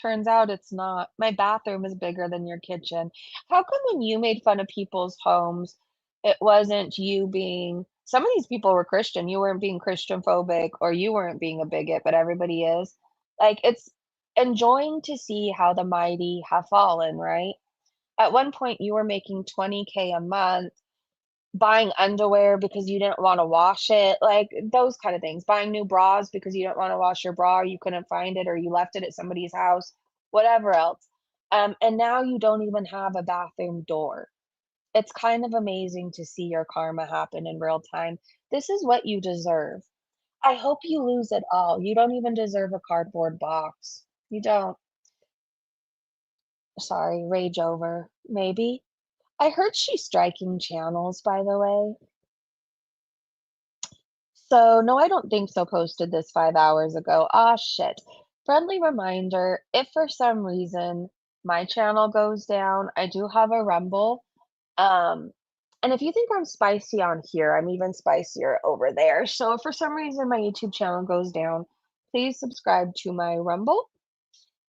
Turns out it's not. My bathroom is bigger than your kitchen. How come when you made fun of people's homes, it wasn't you being, some of these people were Christian. You weren't being Christian phobic or you weren't being a bigot, but everybody is. Like, it's enjoying to see how the mighty have fallen, right? At one point, you were making 20K a month, buying underwear because you didn't want to wash it, like those kind of things. Buying new bras because you didn't want to wash your bra, or you couldn't find it, or you left it at somebody's house, whatever else. And now you don't even have a bathroom door. It's kind of amazing to see your karma happen in real time. This is what you deserve. I hope you lose it all. You don't even deserve a cardboard box. You don't. Sorry, rage over. Maybe. I heard she's striking channels, by the way. So, no, I don't think so. Posted this 5 hours ago. Ah, shit. Friendly reminder, if for some reason my channel goes down, I do have a Rumble. Um, and if you think I'm spicy on here, I'm even spicier over there. So if for some reason my YouTube channel goes down, please subscribe to my Rumble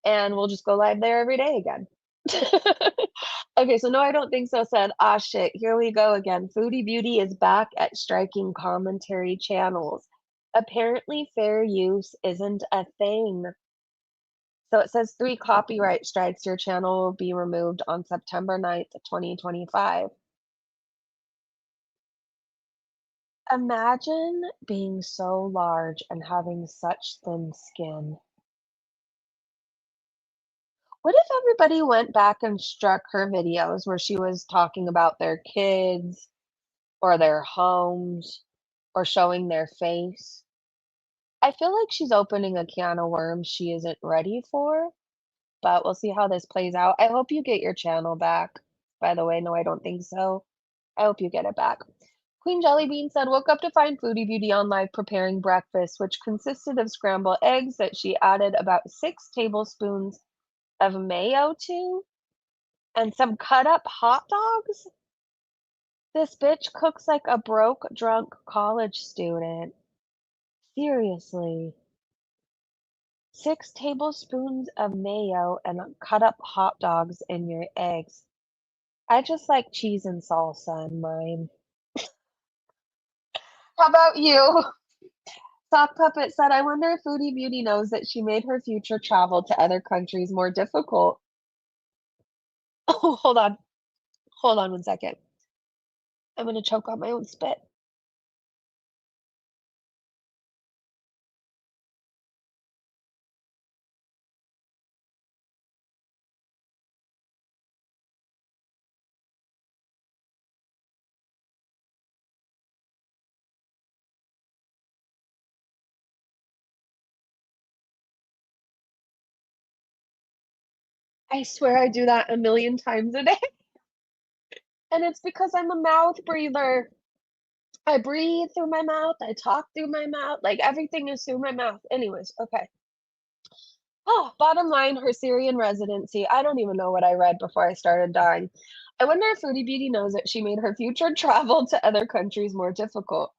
and we'll just go live there every day again. Okay, so no, I don't think so said, ah, shit, here we go again. Foodie Beauty is back at striking commentary channels. Apparently, fair use isn't a thing. So it says 3 copyright strikes. Your channel will be removed on September 9th, 2025. Imagine being so large and having such thin skin. What if everybody went back and struck her videos where she was talking about their kids or their homes or showing their face? I feel like she's opening a can of worms she isn't ready for, but we'll see how this plays out. I hope you get your channel back. By the way, no, I don't think so. I hope you get it back. Queen Jellybean said, woke up to find Foodie Beauty on live preparing breakfast, which consisted of scrambled eggs that she added about 6 tablespoons of mayo to and some cut up hot dogs. This bitch cooks like a broke, drunk college student. Seriously. 6 tablespoons of mayo and cut up hot dogs in your eggs. I just like cheese and salsa in mine. How about you? Sock Puppet said, I wonder if Foodie Beauty knows that she made her future travel to other countries more difficult. Oh, hold on. Hold on 1 second. I'm going to choke on my own spit. I swear I do that a million times a day. And it's because I'm a mouth breather. I breathe through my mouth. I talk through my mouth. Like everything is through my mouth. Anyways, okay. Oh, bottom line, her Syrian residency. I don't even know what I read before I started dying. I wonder if Foodie Beauty knows that she made her future travel to other countries more difficult.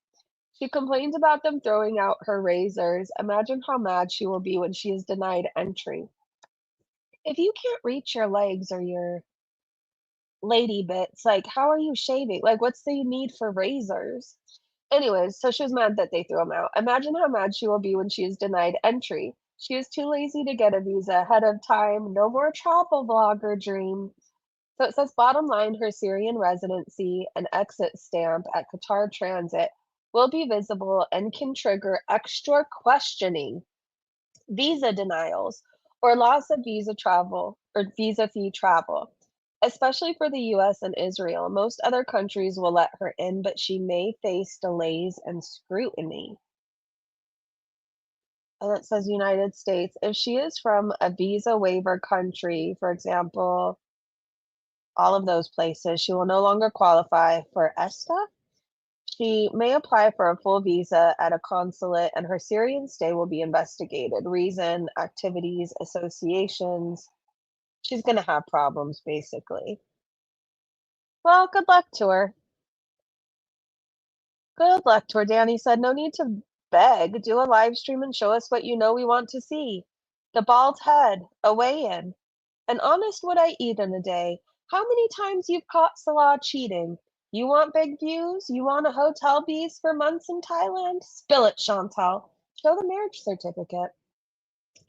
She complains about them throwing out her razors. Imagine how mad she will be when she is denied entry. If you can't reach your legs or your lady bits, like how are you shaving? Like, what's the need for razors? Anyways, so she was mad that they threw them out. Imagine how mad she will be when she is denied entry. She is too lazy to get a visa ahead of time. No more travel vlogger dream. So it says bottom line, her Syrian residency and exit stamp at Qatar Transit will be visible and can trigger extra questioning, visa denials, or loss of visa travel or visa fee travel, especially for the US and Israel. Most other countries will let her in, but she may face delays and scrutiny. And it says United States. If she is from a visa waiver country, for example, all of those places. She will no longer qualify for ESTA. She may apply for a full visa at a consulate, and her Syrian stay will be investigated. Reason, activities, associations. She's going to have problems, basically. Well, good luck to her. Good luck to her, Danny said. No need to beg. Do a live stream and show us what you know we want to see. The bald head, a weigh-in. An honest what I eat in a day. How many times you've caught Salah cheating? You want big views? You want a hotel bees for months in Thailand? Spill it, Chantal. Show the marriage certificate.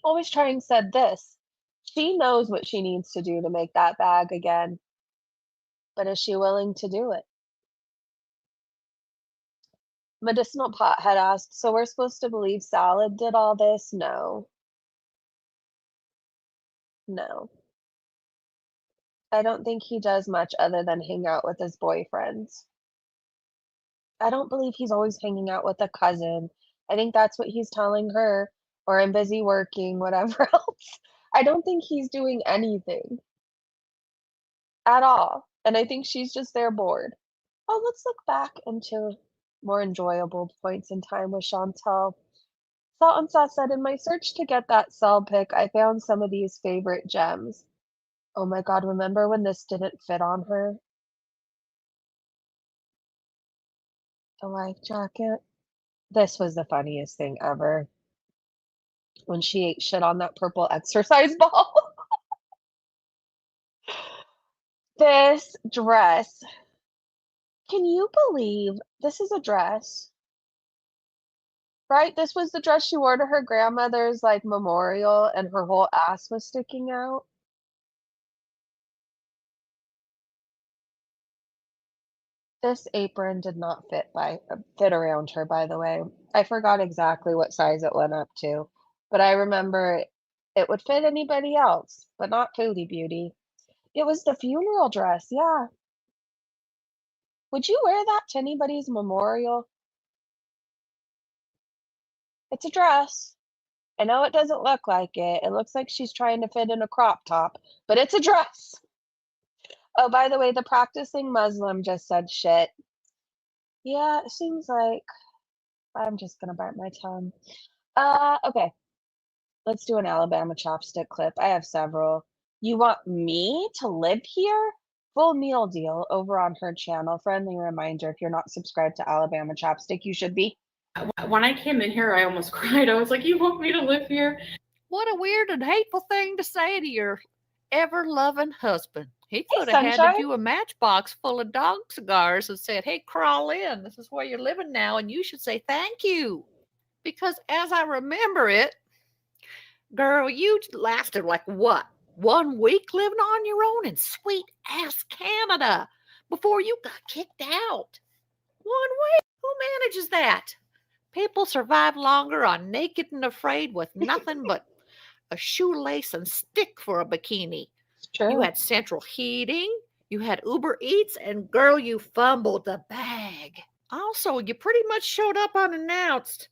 Always Trying said this. She knows what she needs to do to make that bag again. But is she willing to do it? Medicinal Pothead asked, so we're supposed to believe Salad did all this? No. No. I don't think he does much other than hang out with his boyfriends. I don't believe he's always hanging out with a cousin. I think that's what he's telling her, or I'm busy working, whatever else. I don't think he's doing anything at all. And I think she's just there bored. Oh, let's look back into more enjoyable points in time with Chantal. Salt and Sauce said, in my search to get that cell pic, I found some of these favorite gems. Oh my God, remember when this didn't fit on her? The life jacket? This was the funniest thing ever. When she ate shit on that purple exercise ball. This dress. Can you believe this is a dress? Right? This was the dress she wore to her grandmother's like memorial and her whole ass was sticking out. This apron did not fit around her, by the way. I forgot exactly what size it went up to, but I remember it would fit anybody else, but not Foodie Beauty. It was the funeral dress, yeah. Would you wear that to anybody's memorial? It's a dress. I know it doesn't look like it. It looks like she's trying to fit in a crop top, but it's a dress. Oh, by the way, the practicing Muslim just said shit. Yeah, it seems like I'm just gonna bite my tongue. Okay. Let's do an Alabama chopstick clip. I have several. You want me to live here? Full meal deal over on her channel. Friendly reminder, if you're not subscribed to Alabama Chopstick, you should be. When I came in here, I almost cried. I was like, you want me to live here? What a weird and hateful thing to say to your ever-loving husband. He Hey, could have handed Sunshine. you a matchbox full of dog cigars and said, hey, crawl in. This is where you're living now, and you should say thank you. Because as I remember it, girl, you lasted like what? 1 week living on your own in sweet-ass Canada before you got kicked out. 1 week? Who manages that? People survive longer on Naked and Afraid with nothing but a shoelace and stick for a bikini. It's true. You had central heating, you had Uber Eats, and girl, you fumbled the bag. Also, you pretty much showed up unannounced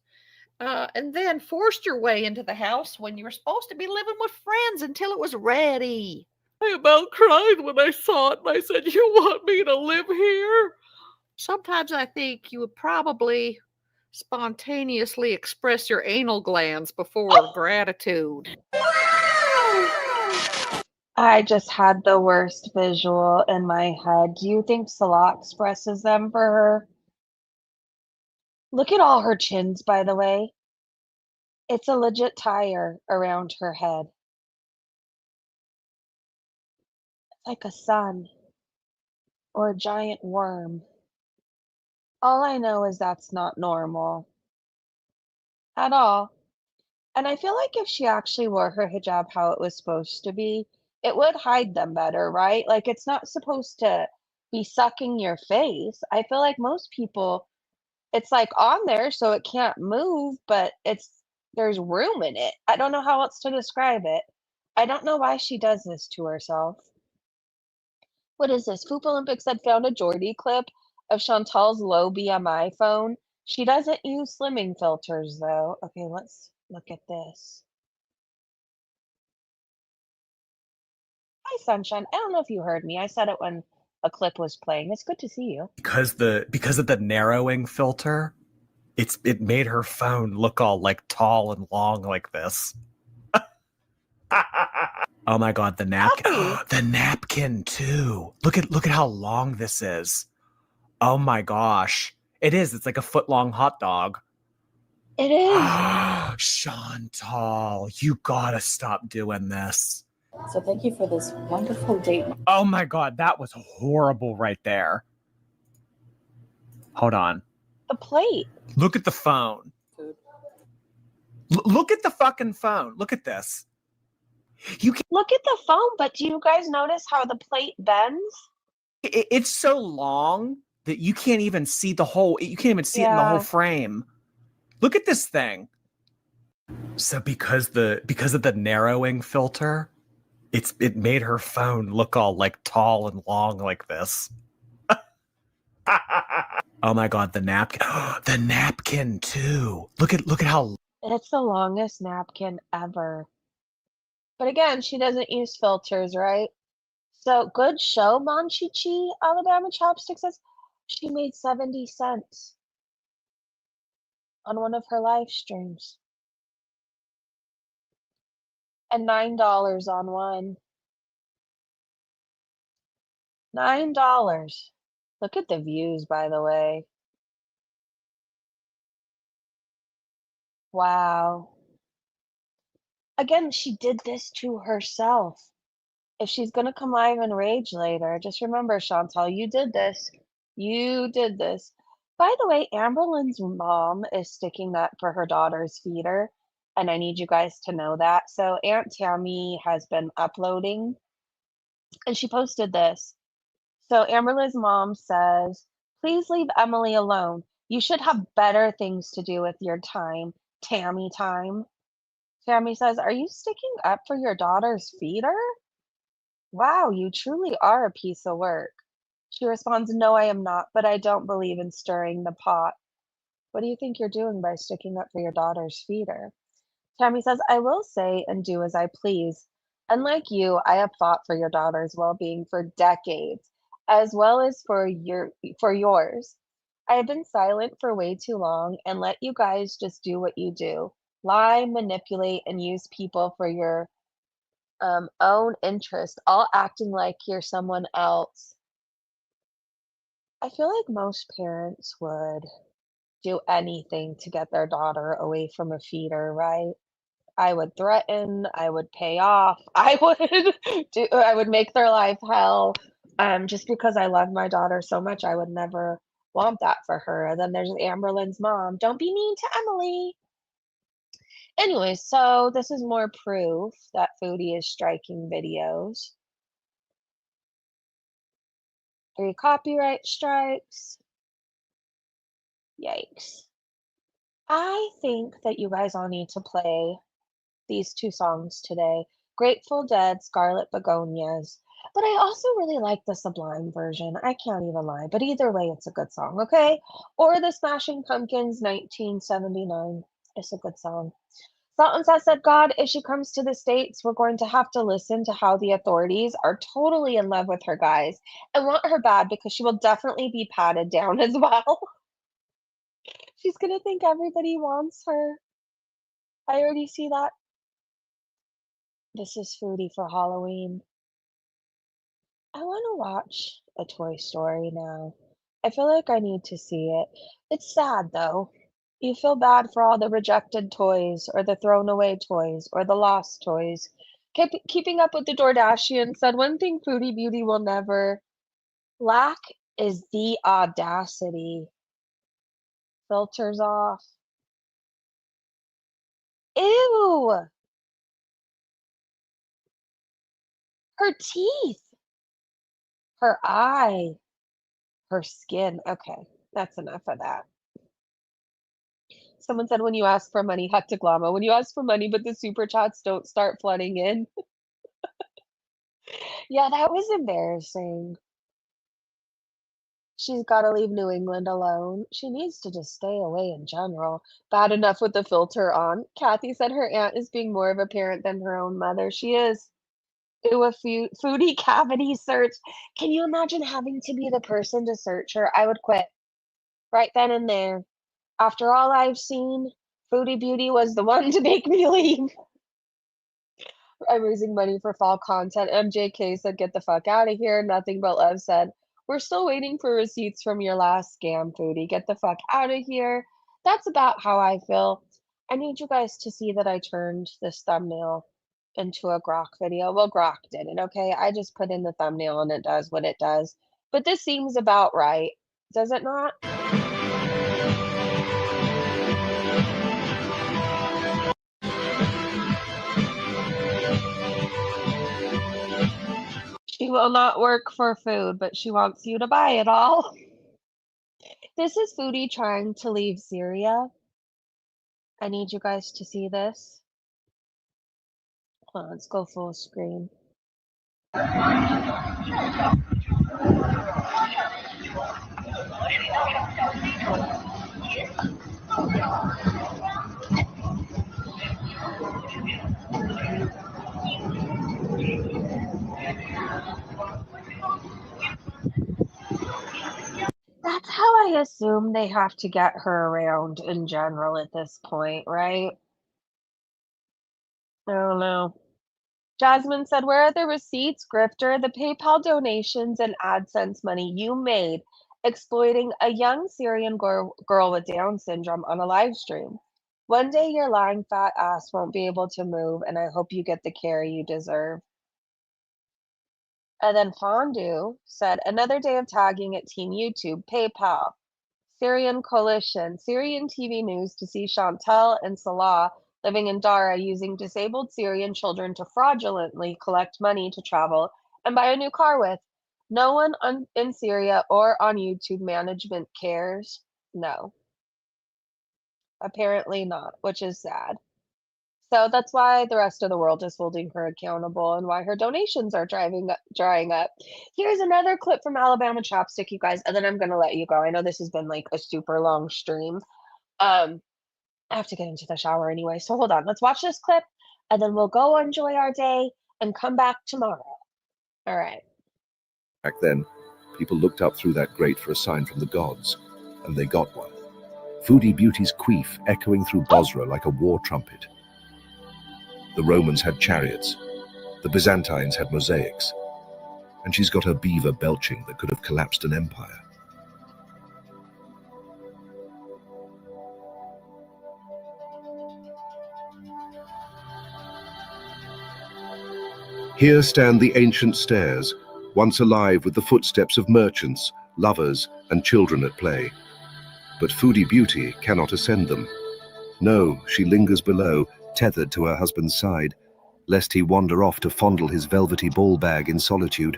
and then forced your way into the house when you were supposed to be living with friends until it was ready. I about cried when I saw it, and I said, you want me to live here? Sometimes I think you would probably spontaneously express your anal glands before gratitude. I just had the worst visual in my head. Do you think Salah expresses them for her? Look at all her chins, by the way. It's a legit tire around her head. Like a sun or a giant worm. All I know is that's not normal. At all. And I feel like if she actually wore her hijab how it was supposed to be, it would hide them better, right? Like it's not supposed to be sucking your face. I feel like most people, it's like on there so it can't move, but there's room in it. I don't know how else to describe it. I don't know why she does this to herself. What is this? Foop Olympics had found a Jordy clip of Chantal's low BMI phone. She doesn't use slimming filters though. Okay, let's look at this. Hi, Sunshine. I don't know if you heard me. I said it when a clip was playing. It's good to see you. Because of the narrowing filter, it made her phone look all like tall and long like this. Oh my god, the napkin. Kathy. The napkin too. Look at how long this is. Oh my gosh. It is. It's like a foot-long hot dog. It is. Chantal, you gotta stop doing this. So thank you for this wonderful date. Oh my god, that was horrible right there. Hold on. The plate. Look at the phone. Food. Look at the fucking phone. Look at this. You can Look at the phone, but do you guys notice how the plate bends? it's so long that you can't even see the whole you can't even see it in the whole frame. Look at this thing. So because of the narrowing filter, it made her phone look all like tall and long like this. Oh my god, the napkin. The napkin too. Look at how It's the longest napkin ever. But again, she doesn't use filters, right? So good show, Monchichi. Alabama Chopstick says she made 70 cents on one of her live streams. And $9 on one. $9. Look at the views, by the way. Wow. Again, she did this to herself. If she's gonna come live and rage later, just remember, Chantal, you did this. You did this. By the way, Amberlynn's mom is sticking up for her daughter's feeder, and I need you guys to know that. So Aunt Tammy has been uploading, and she posted this. So Amberlynn's mom says, "Please leave Emily alone. You should have better things to do with your time, Tammy time." Tammy says, "Are you sticking up for your daughter's feeder? Wow, you truly are a piece of work." She responds, "No, I am not, but I don't believe in stirring the pot." What do you think you're doing by sticking up for your daughter's feeder? Tammy says, "I will say and do as I please. Unlike you, I have fought for your daughter's well-being for decades, as well as for yours. I have been silent for way too long and let you guys just do what you do. Lie, manipulate, and use people for your own interest, all acting like you're someone else." I feel like most parents would do anything to get their daughter away from a feeder, right? I would threaten, I would pay off, I would make their life hell. Just because I love my daughter so much, I would never want that for her. And then there's Amberlynn's mom. Don't be mean to Emily. Anyway, so this is more proof that Foodie is striking videos. 3 copyright strikes. Yikes. I think that you guys all need to play these 2 songs today. Grateful Dead, Scarlet Begonias. But I also really like the Sublime version. I can't even lie. But either way, it's a good song, okay? Or the Smashing Pumpkins 1979. It's a good song. Sultan said, "God, if she comes to the States, we're going to have to listen to how the authorities are totally in love with her, guys, and want her bad because she will definitely be patted down as well." She's gonna think everybody wants her. I already see that. This is Foodie for Halloween. I want to watch a Toy Story now. I feel like I need to see it. It's sad though. You feel bad for all the rejected toys, or the thrown away toys, or the lost toys. Keeping up with the Dordashian said one thing Foodie Beauty will never lack is the audacity. Filters off. Ew! Her teeth, her eye, her skin. Okay, that's enough of that. Someone said when you ask for money, Hectaglama, when you ask for money, but the super chats don't start flooding in. Yeah, that was embarrassing. She's got to leave New England alone. She needs to just stay away in general. Bad enough with the filter on. Kathy said her aunt is being more of a parent than her own mother. She is. do a foodie cavity search. Can you imagine having to be the person to search her? I would quit right then and there. After all I've seen, Foodie Beauty was the one to make me leave. I'm raising money for fall content. MJK said, get the fuck out of here. Nothing but love said, we're still waiting for receipts from your last scam, Foodie. Get the fuck out of here. That's about how I feel. I need you guys to see that I turned this thumbnail into a Grok video. Well, Grok did it, okay? I just put in the thumbnail and it does what it does. But this seems about right, does it not? She will not work for food, but she wants you to buy it all. This is Foodie trying to leave Syria. I need you guys to see this. Hold on, let's go full screen. That's how I assume they have to get her around in general at this point, right? I don't know. Jasmine said, where are the receipts, Grifter, the PayPal donations and AdSense money you made exploiting a young Syrian girl with Down syndrome on a live stream? One day your lying fat ass won't be able to move, and I hope you get the care you deserve. And then Fondue said, another day of tagging at Team YouTube, PayPal, Syrian coalition, Syrian TV news to see Chantal and Salah living in Dara using disabled Syrian children to fraudulently collect money to travel and buy a new car with. No one in Syria or on YouTube management cares. No. Apparently not, which is sad. So that's why the rest of the world is holding her accountable and why her donations are drying up. Here's another clip from Alabama Chopstick, you guys, and then I'm going to let you go. I know this has been like a super long stream. I have to get into the shower anyway, so hold on. Let's watch this clip, and then we'll go enjoy our day and come back tomorrow. All right. Back then, people looked up through that grate for a sign from the gods, and they got one. Foodie Beauty's queef echoing through Bosra like a war trumpet. The Romans had chariots, the Byzantines had mosaics, and she's got her beaver belching that could have collapsed an empire. Here stand the ancient stairs, once alive with the footsteps of merchants, lovers, and children at play. But Foodie Beauty cannot ascend them. No, she lingers below, tethered to her husband's side, lest he wander off to fondle his velvety ball bag in solitude.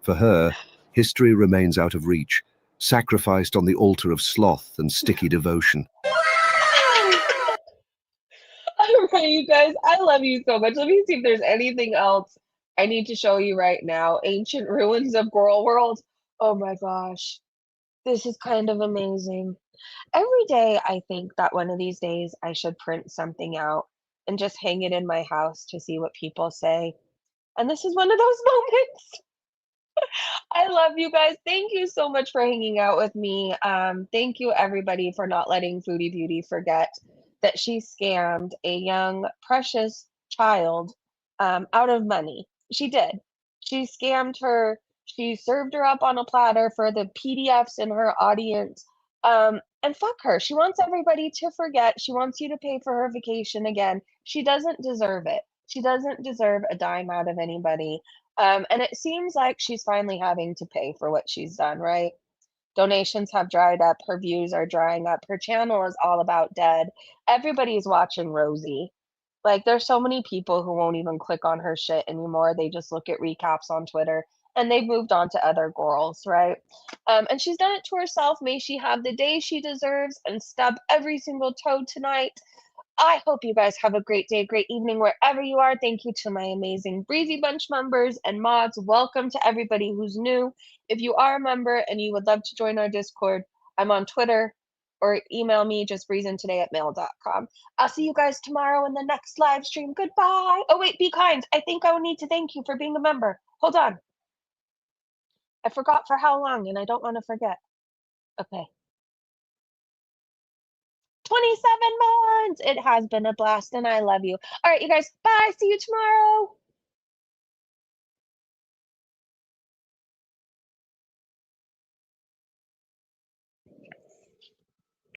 For her, history remains out of reach, sacrificed on the altar of sloth and sticky devotion. All right, you guys, I love you so much. Let me see if there's anything else I need to show you right now. Ancient ruins of Girl World. Oh my gosh. This is kind of amazing. Every day I think that one of these days I should print something out and just hang it in my house to see what people say. And this is one of those moments. I love you guys. Thank you so much for hanging out with me. Thank you everybody for not letting Foodie Beauty forget that she scammed a young, precious child out of money. She did. She scammed her. She served her up on a platter for the PDFs in her audience. And fuck her. She wants everybody to forget. She wants you to pay for her vacation again. She doesn't deserve it. She doesn't deserve a dime out of anybody. And it seems like she's finally having to pay for what she's done, right? Donations have dried up. Her views are drying up. Her channel is all about dead. Everybody's watching Rosie. Like, there's so many people who won't even click on her shit anymore. They just look at recaps on Twitter and they've moved on to other girls, right? And she's done it to herself. May she have the day she deserves and stub every single toe tonight. I hope you guys have a great day, great evening, wherever you are. Thank you to my amazing Breezy Bunch members and mods. Welcome to everybody who's new. If you are a member and you would love to join our Discord, I'm on Twitter or email me just reasontoday@mail.com. I'll see you guys tomorrow in the next live stream. Goodbye. Oh, wait, be kind. I think I will need to thank you for being a member. Hold on. I forgot for how long, and I don't want to forget. Okay. 27 months. It has been a blast, and I love you. All right, you guys. Bye. See you tomorrow.